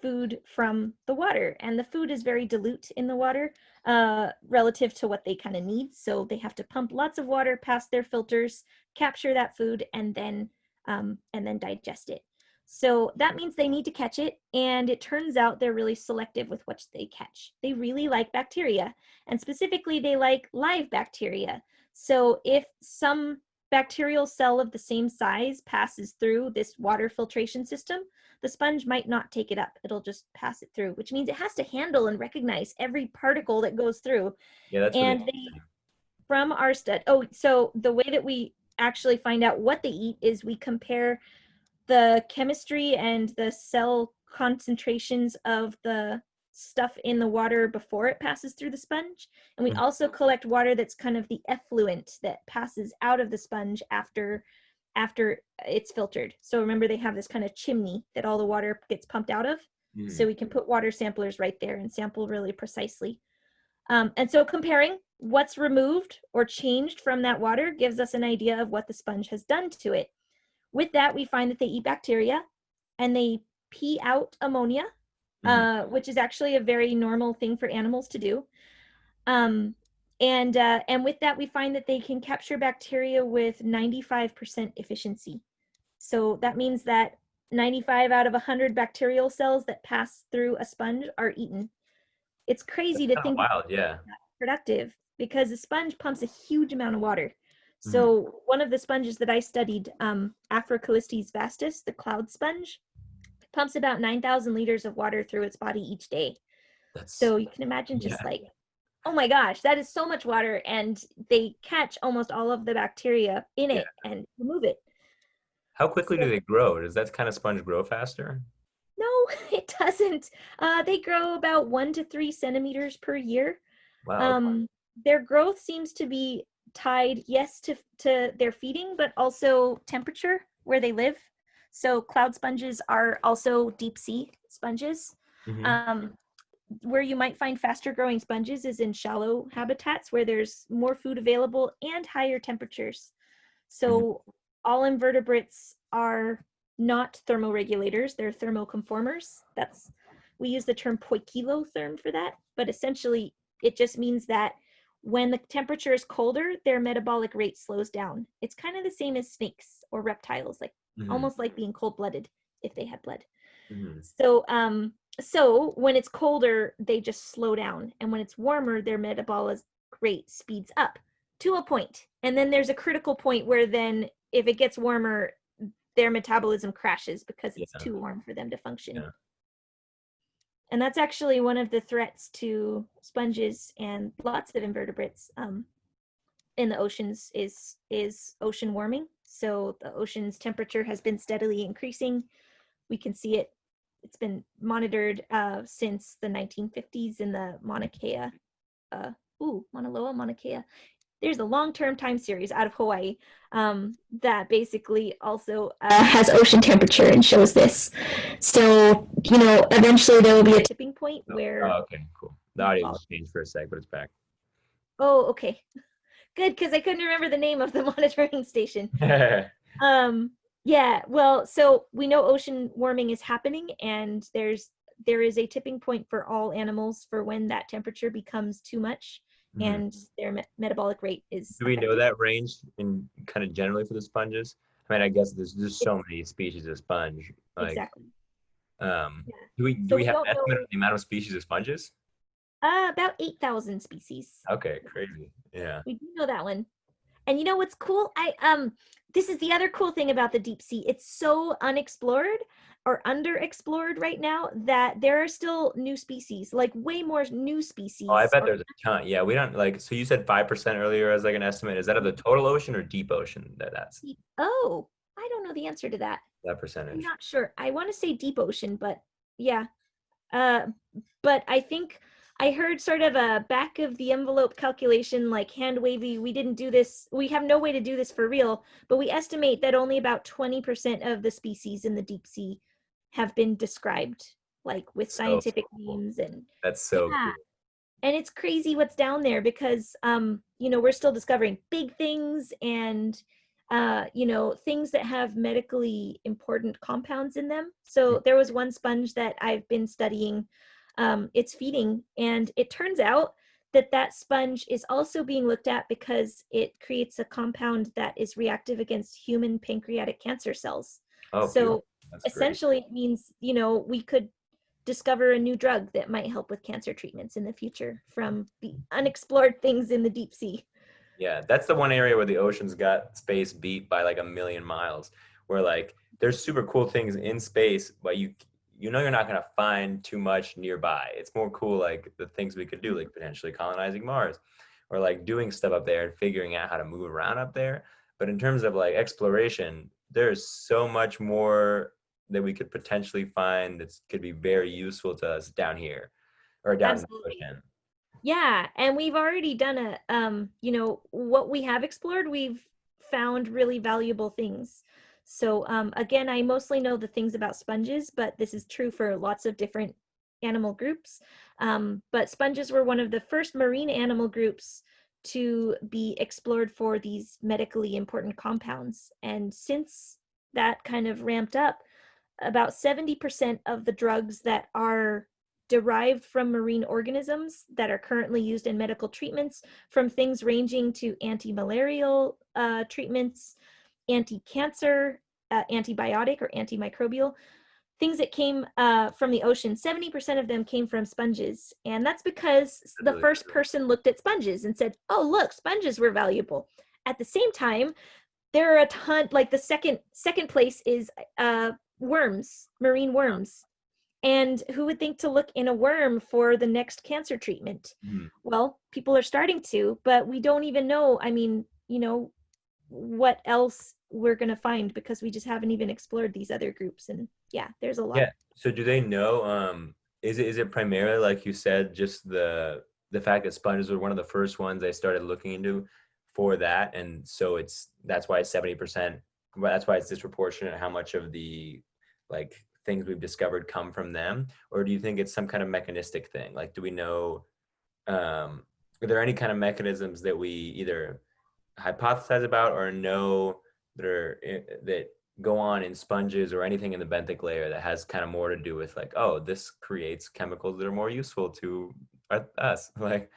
food from the water, and the food is very dilute in the water relative to what they kind of need. So they have to pump lots of water past their filters, capture that food, and then digest it. So that means they need to catch it, and it turns out they're really selective with what they catch. They really like bacteria, and specifically they like live bacteria. So if some bacterial cell of the same size passes through this water filtration system, the sponge might not take it up. It'll just pass it through, which means it has to handle and recognize every particle that goes through. Yeah, that's really And from our study, so the way that we actually find out what they eat is we compare the chemistry and the cell concentrations of the stuff in the water before it passes through the sponge. And we also collect water that's kind of the effluent that passes out of the sponge after it's filtered. So remember, they have this kind of chimney that all the water gets pumped out of. So we can put water samplers right there and sample really precisely. And so comparing what's removed or changed from that water gives us an idea of what the sponge has done to it. With that, we find that they eat bacteria and they pee out ammonia, which is actually a very normal thing for animals to do. And with that, we find that they can capture bacteria with 95% efficiency. So that means that 95 out of 100 bacterial cells that pass through a sponge are eaten. It's crazy to think wild, yeah. Productive, because a sponge pumps a huge amount of water. So one of the sponges that I studied, Afrocalistes vastus, the cloud sponge, pumps about 9,000 liters of water through its body each day. So you can imagine just like, oh my gosh, that is so much water, and they catch almost all of the bacteria in it and remove it. How quickly do they grow? Does that kind of sponge grow faster? No, it doesn't. They grow about 1 to 3 centimeters per year. Wow. Their growth seems to be tied, yes, to their feeding, but also temperature where they live. So cloud sponges are also deep sea sponges. Where you might find faster growing sponges is in shallow habitats where there's more food available and higher temperatures. So all invertebrates are not thermoregulators, they're thermoconformers. We use the term poikilotherm for that, but essentially it just means that when the temperature is colder, their metabolic rate slows down. It's kind of the same as snakes or reptiles, like almost like being cold-blooded if they had blood. So when it's colder, they just slow down. And when it's warmer, their metabolic rate speeds up to a point. And then there's a critical point where then if it gets warmer, their metabolism crashes because it's too warm for them to function. And that's actually one of the threats to sponges and lots of invertebrates in the oceans is ocean warming. So the ocean's temperature has been steadily increasing. We can see it. It's been monitored since the 1950s in the Mauna Kea, Mauna Loa, Mauna Kea. There's a long-term time series out of Hawaii that basically also has ocean temperature and shows this. So, eventually there will be a tipping point where... Oh, okay, cool. The audio just changed for a sec, but it's back. Oh, okay. Good, because I couldn't remember the name of the monitoring station. Yeah, well, so we know ocean warming is happening, and there is a tipping point for all animals for when that temperature becomes too much. And their metabolic rate is Do we know that range in kind of generally for the sponges? I mean, I guess there's just so many species of sponge. Exactly. Do we have an estimate of the amount of species of sponges? About 8,000 species. Okay, crazy. Yeah. We do know that one. And you know what's cool? This is the other cool thing about the deep sea. It's so unexplored or underexplored right now that there are still new species, like way more new species. Oh, I bet there's a ton. Yeah, we don't so you said 5% earlier as like an estimate. Is that of the total ocean or deep ocean? That's Oh, I don't know the answer to that. That percentage. I'm not sure. I want to say deep ocean, but yeah. But I think I heard sort of a back of the envelope calculation, like hand wavy. We didn't do this. We have no way to do this for real, but we estimate that only about 20% of the species in the deep sea have been described, like with So scientific cool. names. And That's so yeah, cool. and it's crazy what's down there because we're still discovering big things and things that have medically important compounds in them. So there was one sponge that I've been studying, it's feeding, and it turns out that that sponge is also being looked at because it creates a compound that is reactive against human pancreatic cancer cells. Oh, beautiful. So That's great. essentially it means we could discover a new drug that might help with cancer treatments in the future from the unexplored things in the deep sea. Yeah, that's the one area where the oceans got space beat by like a million miles. Where like there's super cool things in space, but you know you're not gonna find too much nearby. It's more cool like the things we could do, like potentially colonizing Mars, or like doing stuff up there and figuring out how to move around up there. But in terms of like exploration, there's so much more that we could potentially find that could be very useful to us down here or down in the Absolutely. ocean. Yeah, and we've already done what we have explored, we've found really valuable things. So again, I mostly know the things about sponges, but this is true for lots of different animal groups. But sponges were one of the first marine animal groups to be explored for these medically important compounds. And since that kind of ramped up, about 70% of the drugs that are derived from marine organisms that are currently used in medical treatments, from things ranging to anti-malarial treatments, anti-cancer, antibiotic or antimicrobial, things that came from the ocean, 70% of them came from sponges. And that's because That's the really first cool. person looked at sponges and said, oh, look, sponges were valuable. At the same time, there are a ton, like the second place is worms, marine worms. And who would think to look in a worm for the next cancer treatment? Mhm. Well, people are starting to, but we don't even know. I mean, what else we're going to find because we just haven't even explored these other groups. And yeah, there's a lot. Yeah. So do they know, is it primarily like you said, just the fact that sponges were one of the first ones they started looking into for that, and so that's why 70%, well, that's why it's disproportionate how much of the like things we've discovered come from them? Or do you think it's some kind of mechanistic thing? Like, do we know, are there any kind of mechanisms that we either hypothesize about or know that go on in sponges or anything in the benthic layer that has kind of more to do with like, oh, this creates chemicals that are more useful to us? Like,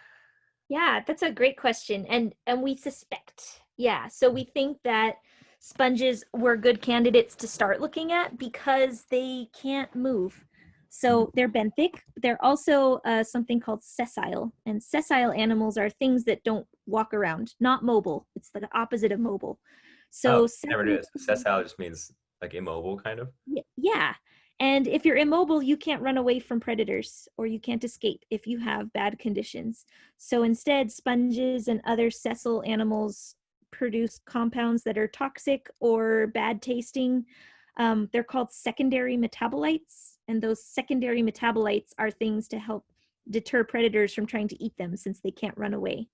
Yeah, that's a great question. And we suspect. Yeah, so we think that sponges were good candidates to start looking at because they can't move. So they're benthic. They're also something called sessile. And sessile animals are things that don't walk around, not mobile. It's the opposite of mobile. oh, So never did. Sessile just means like immobile, kind of. yeah. And if you're immobile, you can't run away from predators or you can't escape if you have bad conditions. So instead, sponges and other sessile animals produce compounds that are toxic or bad tasting. They're called secondary metabolites. And those secondary metabolites are things to help deter predators from trying to eat them since they can't run away.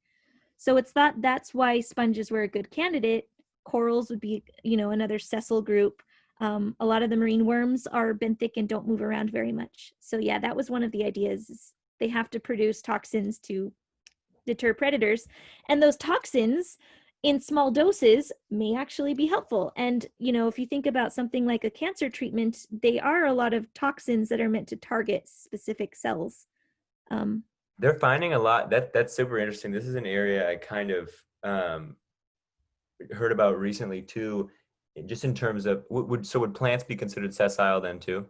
So it's thought that's why sponges were a good candidate. Corals would be, another sessile group. A lot of the marine worms are benthic and don't move around very much. So yeah, that was one of the ideas. They have to produce toxins to deter predators, and those toxins in small doses may actually be helpful. And if you think about something like a cancer treatment, they are a lot of toxins that are meant to target specific cells. Um, They're finding a lot. That's super interesting. This is an area I kind of um, heard about recently too, just in terms of would plants be considered sessile then too?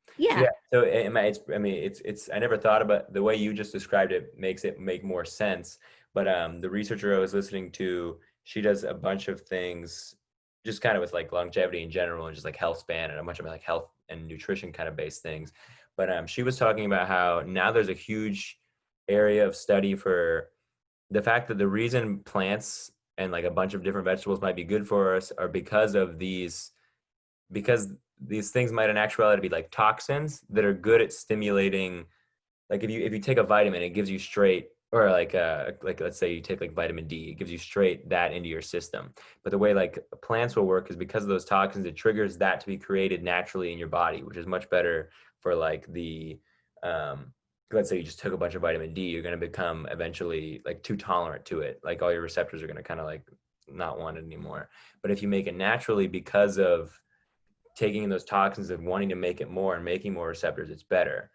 So yeah, yeah, so it's I never thought about the way you just described it makes it make more sense. But the researcher I was listening to, she does a bunch of things, just kind of with like longevity in general and just like health span and a bunch of like health and nutrition kind of based things. But she was talking about how now there's a huge area of study for the fact that the reason plants and like a bunch of different vegetables might be good for us are because these things might in actuality be like toxins that are good at stimulating like if you take a vitamin, it gives you straight, or like let's say you take like vitamin D, it gives you straight that into your system. But the way like plants will work is because of those toxins, it triggers that to be created naturally in your body, which is much better for like the um let's say you just took a bunch of vitamin D, you're going to become eventually like too tolerant to it. Like all your receptors are going to kind of like not want it anymore. But if you make it naturally because of taking in those toxins and wanting to make it more and making more receptors, it's better.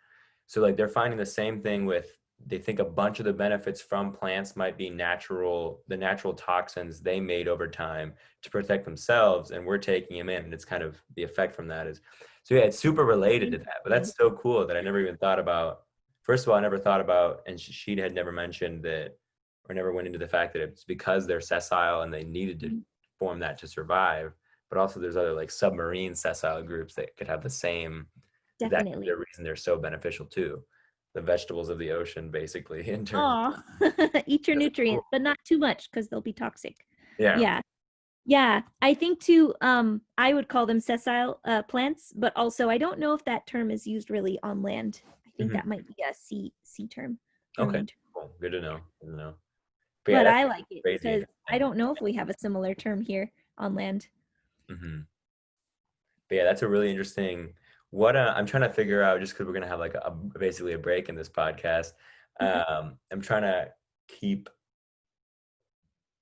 So like they're finding the same thing with, they think a bunch of the benefits from plants might be the natural toxins they made over time to protect themselves, and we're taking them in, and it's kind of the effect from that is, so yeah, it's super related to that. But that's so cool that I never even thought about. First of all, I never thought about, and she had never mentioned that, or never went into the fact that it's because they're sessile and they needed to form that to survive. But also there's other like submarine sessile groups that could have the same, that could be Definitely. the reason they're so beneficial too. The vegetables of the ocean, basically, in terms. Oh, eat your That's cool. nutrients, but not too much because they'll be toxic. Yeah. Yeah. Yeah. I think too, I would call them sessile plants, but also I don't know if that term is used really on land. I think Mhm. that might be a sea term, Okay. marine term. Cool. Good to know. Good to know. But yeah, But that's I like it crazy because I interesting. don't know if we have a similar term here on land. Hmm. But yeah, that's a really interesting. What I'm trying to figure out, just because we're gonna have like basically a break in this podcast. Mhm. I'm trying to keep.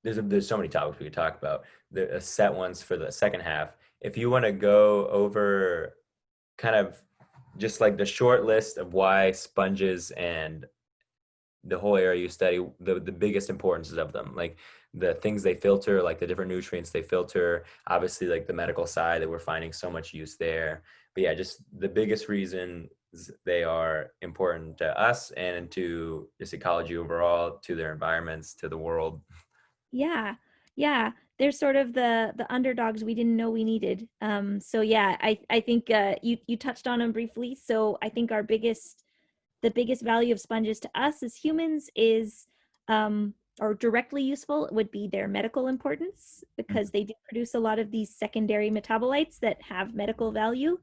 There's so many topics we could talk about. The set ones for the second half. If you want to go over kind of just like the short list of why sponges and the whole area you study, the biggest importances of them, like the things they filter, like the different nutrients they filter, obviously like the medical side that we're finding so much use there. But yeah, just the biggest reason they are important to us and to just ecology overall, to their environments, to the world. Yeah. Yeah. They're sort of the underdogs we didn't know we needed. So yeah, I think you touched on them briefly. So I think the biggest value of sponges to us as humans is or directly useful would be their medical importance because they do produce a lot of these secondary metabolites that have medical value.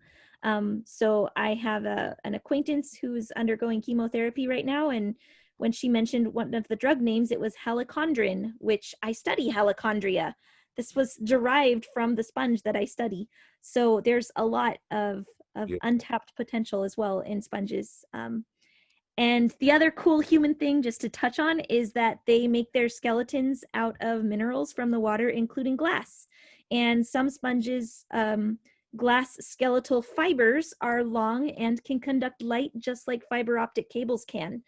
So I have an acquaintance who's undergoing chemotherapy right now, and when she mentioned one of the drug names, it was helicondrin, which I study helicondria. This was derived from the sponge that I study. So there's a lot of Beautiful. untapped potential as well in sponges. And the other cool human thing, just to touch on, is that they make their skeletons out of minerals from the water, including glass. And some sponges, glass skeletal fibers are long and can conduct light just like fiber optic cables can.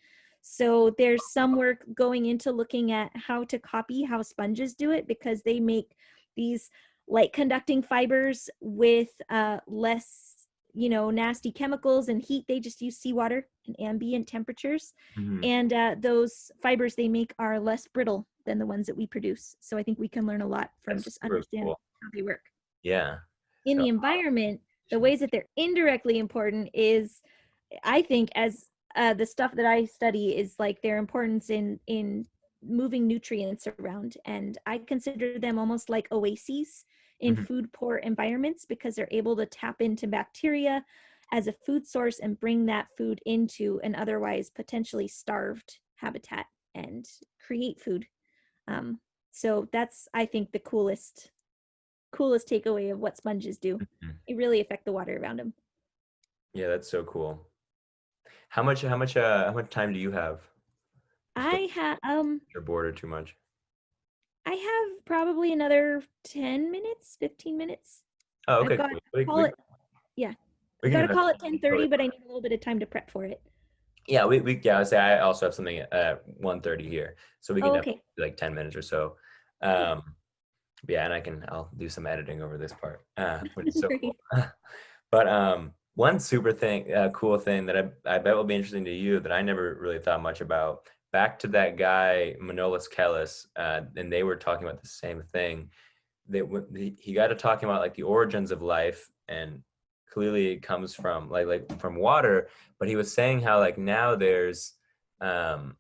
So there's some work going into looking at how to copy how sponges do it because they make these light conducting fibers with less nasty chemicals and heat. They just use seawater and ambient temperatures. Mhm. And those fibers they make are less brittle than the ones that we produce. So I think we can learn a lot from That's just super understanding cool. how they work. Yeah. In So the environment, the ways that they're indirectly important is, I think, as the stuff that I study is like their importance in moving nutrients around, and I consider them almost like oases in mhm. food poor environments because they're able to tap into bacteria as a food source and bring that food into an otherwise potentially starved habitat and create food. Um, so that's, I think, the coolest takeaway of what sponges do. Mhm. They really affect the water around them. Yeah, that's so cool. How much time do you have before I have you're bored or too much? I have probably another 10 minutes, 15 minutes. Oh, I've okay, got cool. call it yeah. We I've can got do to that. call it Totally 10:30, but I fine. need a little bit of time to prep for it. Yeah, yeah, I would say I also have something at 1:30 here, so we can Oh, definitely okay. do like 10 minutes or so. Cool. But yeah, and I'll do some editing over this part, which is so cool. Great. But one cool thing that I bet will be interesting to you that I never really thought much about. Back to that guy Manolis Kellis, and they were talking about the same thing. That he got to talking about like the origins of life, and clearly it comes from like from water. But he was saying how like now there's um,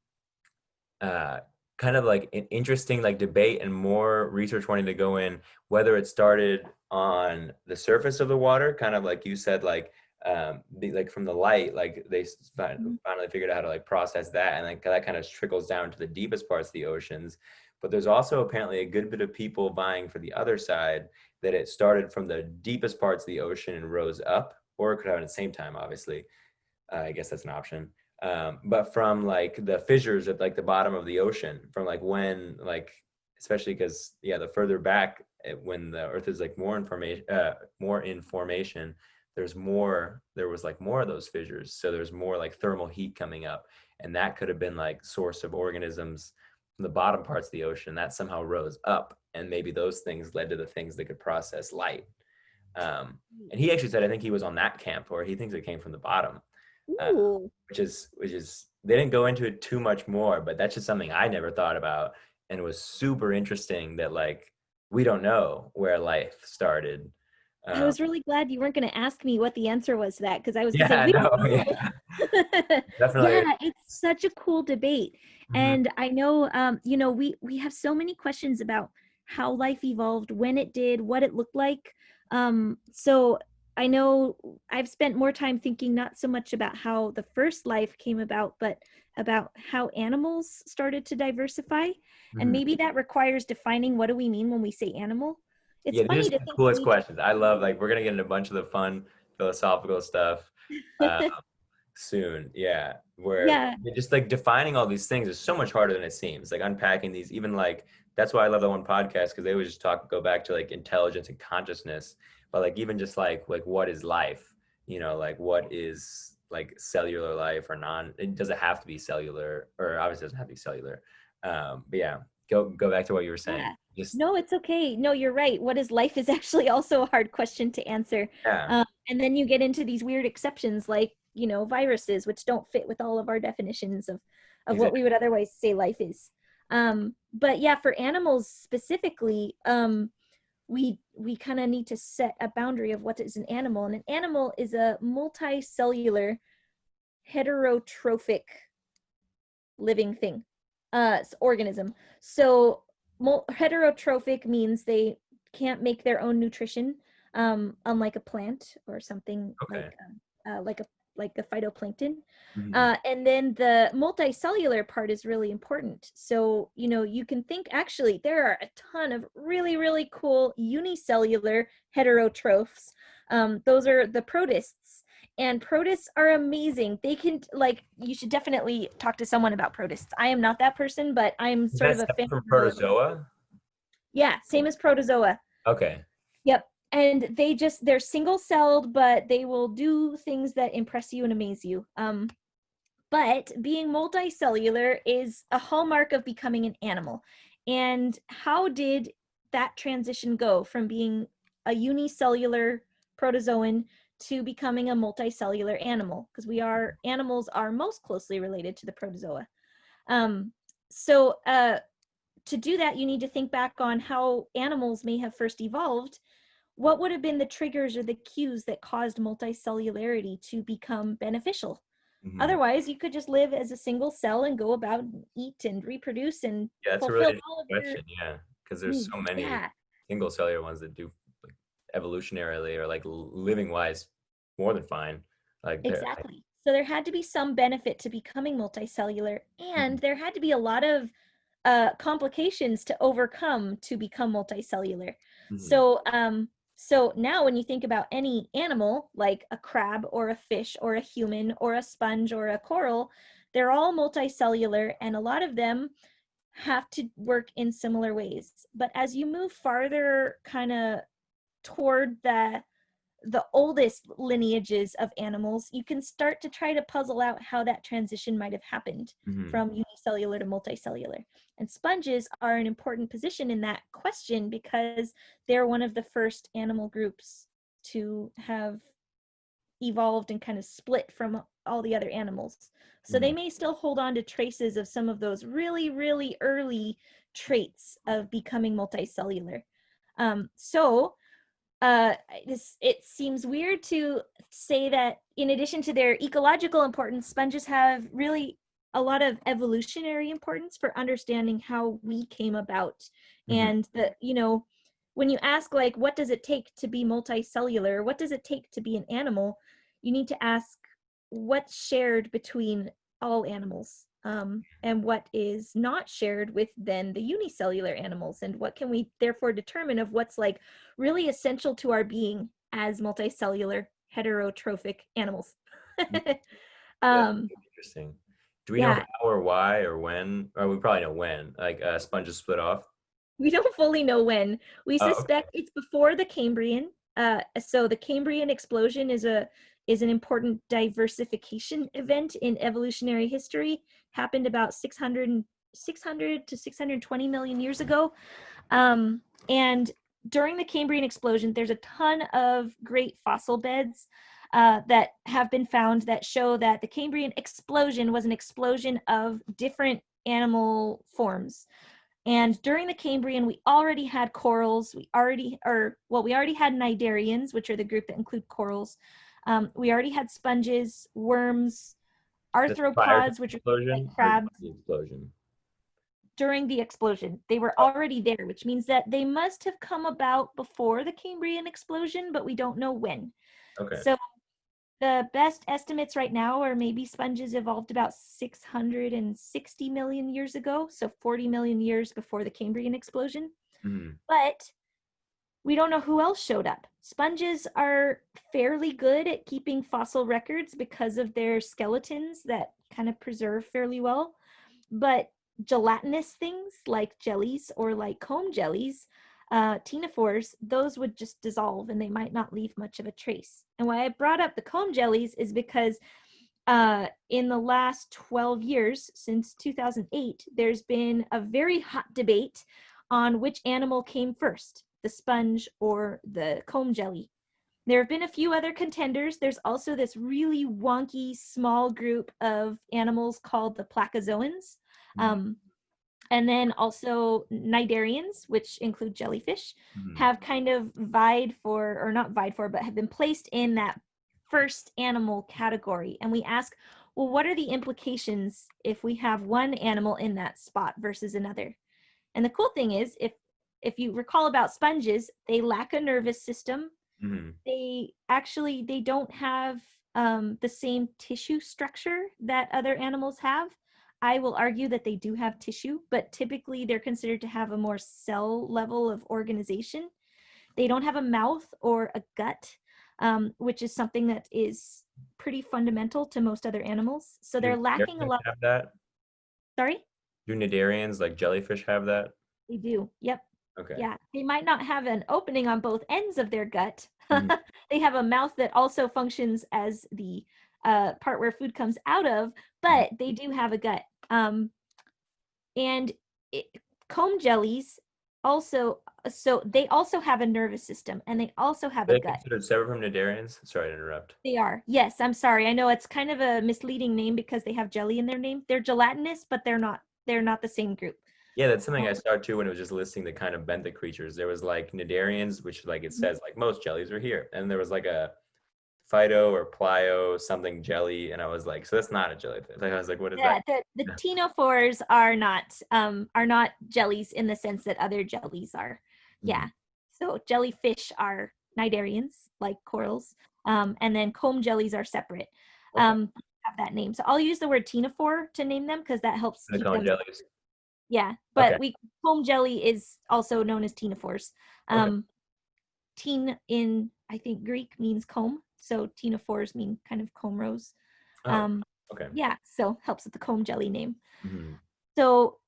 uh, kind of like an interesting like debate and more research wanting to go in whether it started on the surface of the water, kind of like you said, like like from the light, like they Mhm. finally figured out how to like process that, and like that kind of trickles down to the deepest parts of the oceans. But there's also apparently a good bit of people vying for the other side, that it started from the deepest parts of the ocean and rose up, or it could happen at the same time, obviously. I guess that's an option. But from like the fissures at like the bottom of the ocean, from like when like, especially because yeah, the further back when the Earth is like more in formation, there was like more of those fissures, so there's more like thermal heat coming up, and that could have been like source of organisms from the bottom parts of the ocean that somehow rose up, and maybe those things led to the things that could process light. And he actually said, I think he was on that camp, or he thinks it came from the bottom, Ooh. which is they didn't go into it too much more, but that's just something I never thought about, and it was super interesting that like we don't know where life started. I Um, was really glad you weren't going to ask me what the answer was to that, because I was going to say, yeah, we no, don't know. yeah, definitely. Yeah, it's such a cool debate. Mhm, And I know, we have so many questions about how life evolved, when it did, what it looked like. So I know I've spent more time thinking not so much about how the first life came about, but about how animals started to diversify. And mhm. maybe that requires defining, what do we mean when we say animal? It's Yeah, these funny are to the think coolest we questions. I love, like, we're gonna get into a bunch of the fun philosophical stuff. Uh, Soon, yeah, where yeah. just like defining all these things is so much harder than it seems, like unpacking these, even like that's why I love that one podcast, because they always just go back to like intelligence and consciousness, but like even just like what is life, like what is like cellular life or non, it doesn't have to be cellular, or obviously it doesn't have to be cellular. But yeah, go back to what you were saying, Yeah. just No, it's okay. No, you're right. What is life is actually also a hard question to answer. yeah, And then you get into these weird exceptions like, viruses, which don't fit with all of our definitions of what exactly. we would otherwise say life is. But yeah, for animals specifically, we kind of need to set a boundary of what is an animal. And an animal is a multicellular heterotrophic living thing, organism. So heterotrophic means they can't make their own nutrition, unlike a plant or something Okay. like a phytoplankton. Mhm. And then the multicellular part is really important. So, you can think, actually there are a ton of really, really cool unicellular heterotrophs. Those are the protists. And protists are amazing. They can, like, you should definitely talk to someone about protists. I am not that person, but I'm Is sort that of a separate fan from of the, protozoa? yeah, same as protozoa. Okay. Yep. And they're single celled, but they will do things that impress you and amaze you. But being multicellular is a hallmark of becoming an animal. And how did that transition go from being a unicellular protozoan to becoming a multicellular animal? Because animals are most closely related to the protozoa. Um, so to do that, you need to think back on how animals may have first evolved. What would have been the triggers or the cues that caused multicellularity to become beneficial? Mhm. Otherwise, you could just live as a single cell and go about and eat and reproduce and Yeah, that's a really fulfill interesting all of your question. Yeah, because there's needs. so many Yeah, single cellular ones that do like evolutionarily or like living wise more than fine. Like they're like, exactly. So there had to be some benefit to becoming multicellular, mhm, and there had to be a lot of complications to overcome to become multicellular. mhm, So now when you think about any animal, like a crab or a fish or a human or a sponge or a coral, they're all multicellular, and a lot of them have to work in similar ways. But as you move farther kind of toward the oldest lineages of animals, you can start to try to puzzle out how that transition might have happened mhm, from unicellular to multicellular. And sponges are an important position in that question because they're one of the first animal groups to have evolved and kind of split from all the other animals. So they mhm, may still hold on to traces of some of those really, really early traits of becoming multicellular. So it seems weird to say that in addition to their ecological importance, sponges have really a lot of evolutionary importance for understanding how we came about. mhm. And when you ask, like, what does it take to be multicellular? What does it take to be an animal? you need to ask what's shared between all animals, and what is not shared with then the unicellular animals, and what can we therefore determine of what's like really essential to our being as multicellular heterotrophic animals. Yeah, um, interesting. Do we know yeah, how or why or when? Or we probably know when. Like sponges split off. we don't fully know when. We Oh, okay. suspect it's before the Cambrian. So the Cambrian explosion is an important diversification event in evolutionary history. Happened about 600 to 620 million years ago. And during the Cambrian explosion, there's a ton of great fossil beds that have been found that show that the Cambrian explosion was an explosion of different animal forms. And during the Cambrian, we already had corals. We already had cnidarians, which are the group that include corals. We already had sponges, worms, This prior to arthropods, the which are like explosion or crabs. the explosion? During the explosion, they were Oh, already there, which means that they must have come about before the Cambrian explosion, but we don't know when. okay. So the best estimates right now are maybe sponges evolved about 660 million years ago, so 40 million years before the Cambrian explosion. Mhm. But we don't know who else showed up. Sponges are fairly good at keeping fossil records because of their skeletons that kind of preserve fairly well. But gelatinous things like jellies or like comb jellies, ctenophores, those would just dissolve and they might not leave much of a trace. And why I brought up the comb jellies is because in the last 12 years, since 2008, there's been a very hot debate on which animal came first, the sponge or the comb jelly. There have been a few other contenders. There's also this really wonky small group of animals called the placozoans. Mhm. Um, and then also cnidarians, which include jellyfish, Mhm. have kind of vied for, or not vied for, but have been placed in that first animal category. And we ask, well, what are the implications if we have one animal in that spot versus another? And the cool thing is, if you recall about sponges, they lack a nervous system. Mhm. They don't have the same tissue structure that other animals have. I will argue that they do have tissue, but typically they're considered to have a more cell level of organization. They don't have a mouth or a gut, which is something that is pretty fundamental to most other animals. So Do they're lacking a cnidarians lot. have that? Sorry? Do cnidarians like jellyfish have that? They do. Yep. Okay. Yeah. They might not have an opening on both ends of their gut. Mhm. They have a mouth that also functions as the part where food comes out of, Mhm. but they do have a gut. And it, comb jellies also, so they also have a nervous system and they also have Are a they gut. considered separate from cnidarians? Sorry to interrupt. They are. Yes, I'm sorry. I know it's kind of a misleading name because they have jelly in their name. They're gelatinous, but they're not the same group. Yeah, that's something I saw too when it was just listing the kind of benthic creatures. There was like cnidarians, which like it says like most jellies are here, and there was like a Fido or Plio something jelly, and I was like, so that's not a jellyfish. Like I was like, what is that? Yeah, the Yeah. ctenophores are not jellies in the sense that other jellies are. Mhm. Yeah. So jellyfish are cnidarians, like corals. And then comb jellies are separate. Okay. Have that name. So I'll use the word ctenophore to name them because that helps keep Honeycomb them. jellies. Yeah, Okay. but comb jelly is also known as ctenophores. Okay. Teen in I think Greek means comb, so ctenophores mean kind of comb rows. Oh. Um, Okay. yeah, so helps with the comb jelly name. Mhm. So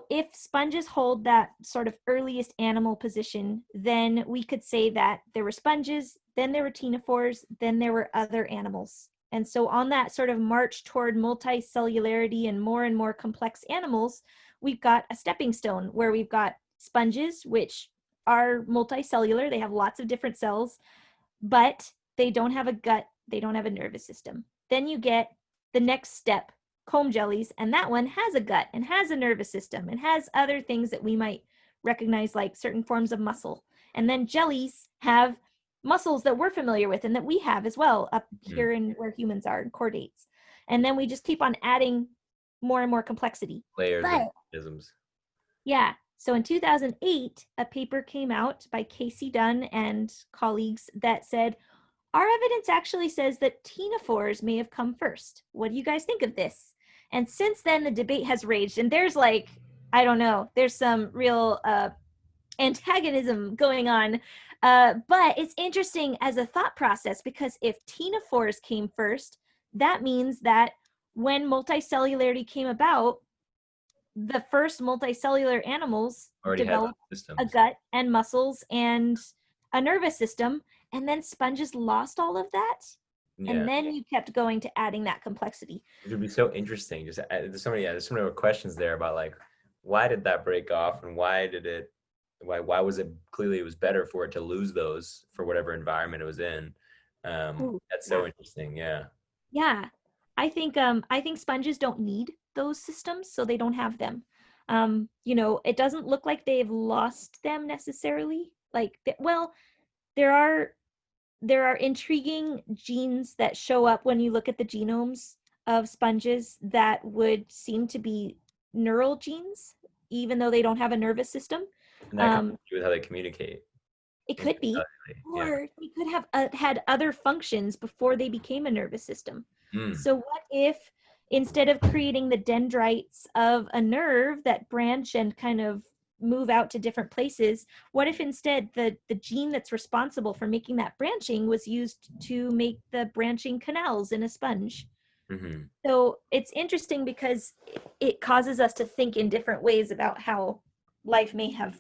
if sponges hold that sort of earliest animal position, then we could say that there were sponges, then there were ctenophores, then there were other animals. And so on that sort of march toward multicellularity and more complex animals, we've got a stepping stone where we've got sponges, which are multicellular. They have lots of different cells, but they don't have a gut. They don't have a nervous system. Then you get the next step, comb jellies, and that one has a gut and has a nervous system and has other things that we might recognize like certain forms of muscle. And then jellies have muscles that we're familiar with and that we have as well up Mhm. here in where humans are in chordates. And then we just keep on adding more and more complexity. Layers of But isms. yeah, so in 2008, a paper came out by Casey Dunn and colleagues that said our evidence actually says that ctenophores may have come first. What do you guys think of this? And since then, the debate has raged, and there's like, I don't know, there's some real antagonism going on. But it's interesting as a thought process, because if ctenophores came first, that means that when multicellularity came about, the first multicellular animals Already had developed systems. a gut and muscles and a nervous system, and then sponges lost all of that. Yeah. And then you kept going to adding that complexity. It would be so interesting. Just there's so many questions there about like, why did that break off, and why was it, clearly it was better for it to lose those for whatever environment it was in. That's so interesting. Yeah. Yeah. I think sponges don't need those systems, so they don't have them. It doesn't look like they've lost them necessarily. Like, well, there are intriguing genes that show up when you look at the genomes of sponges that would seem to be neural genes, even though they don't have a nervous system. And that comes to do with how they communicate. It could be, or they could have had other functions before they became a nervous system. So what if, instead of creating the dendrites of a nerve that branch and kind of move out to different places, what if instead the gene that's responsible for making that branching was used to make the branching canals in a sponge? So it's interesting because it causes us to think in different ways about how life may have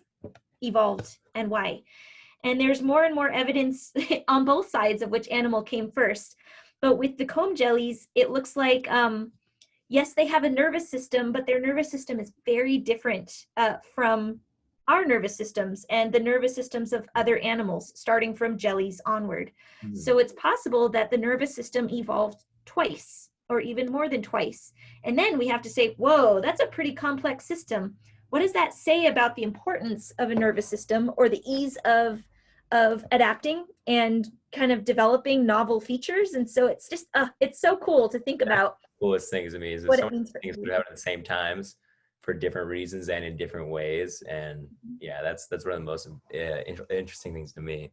evolved and why. And there's more and more evidence on both sides of which animal came first. But with the comb jellies, it looks like, yes, they have a nervous system, but their nervous system is very different from our nervous systems and the nervous systems of other animals, starting from jellies onward. So it's possible that the nervous system evolved twice, or even more than twice. And then we have to say, whoa, that's a pretty complex system. What does that say about the importance of a nervous system, or the ease of adapting and kind of developing novel features? And so it's just, it's so cool to think about. Coolest things to me is that so many things could happen at the same times for different reasons and in different ways. And yeah, that's one of the most interesting things to me.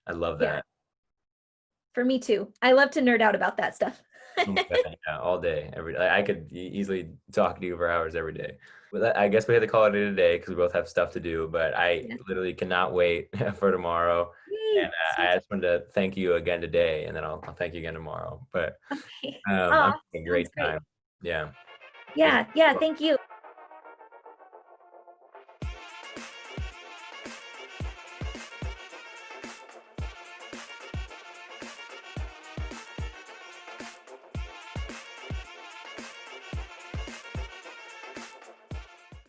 I love that. Yeah. For me too. I love to nerd out about that stuff. Yeah, all day, every day. I could easily talk to you for hours every day. But I guess we had to call it a day because we both have stuff to do. But I literally cannot wait for tomorrow. And I just wanted to thank you again today, and then I'll thank you again tomorrow. But I'm having a great time. Yeah. Yeah. Thank you.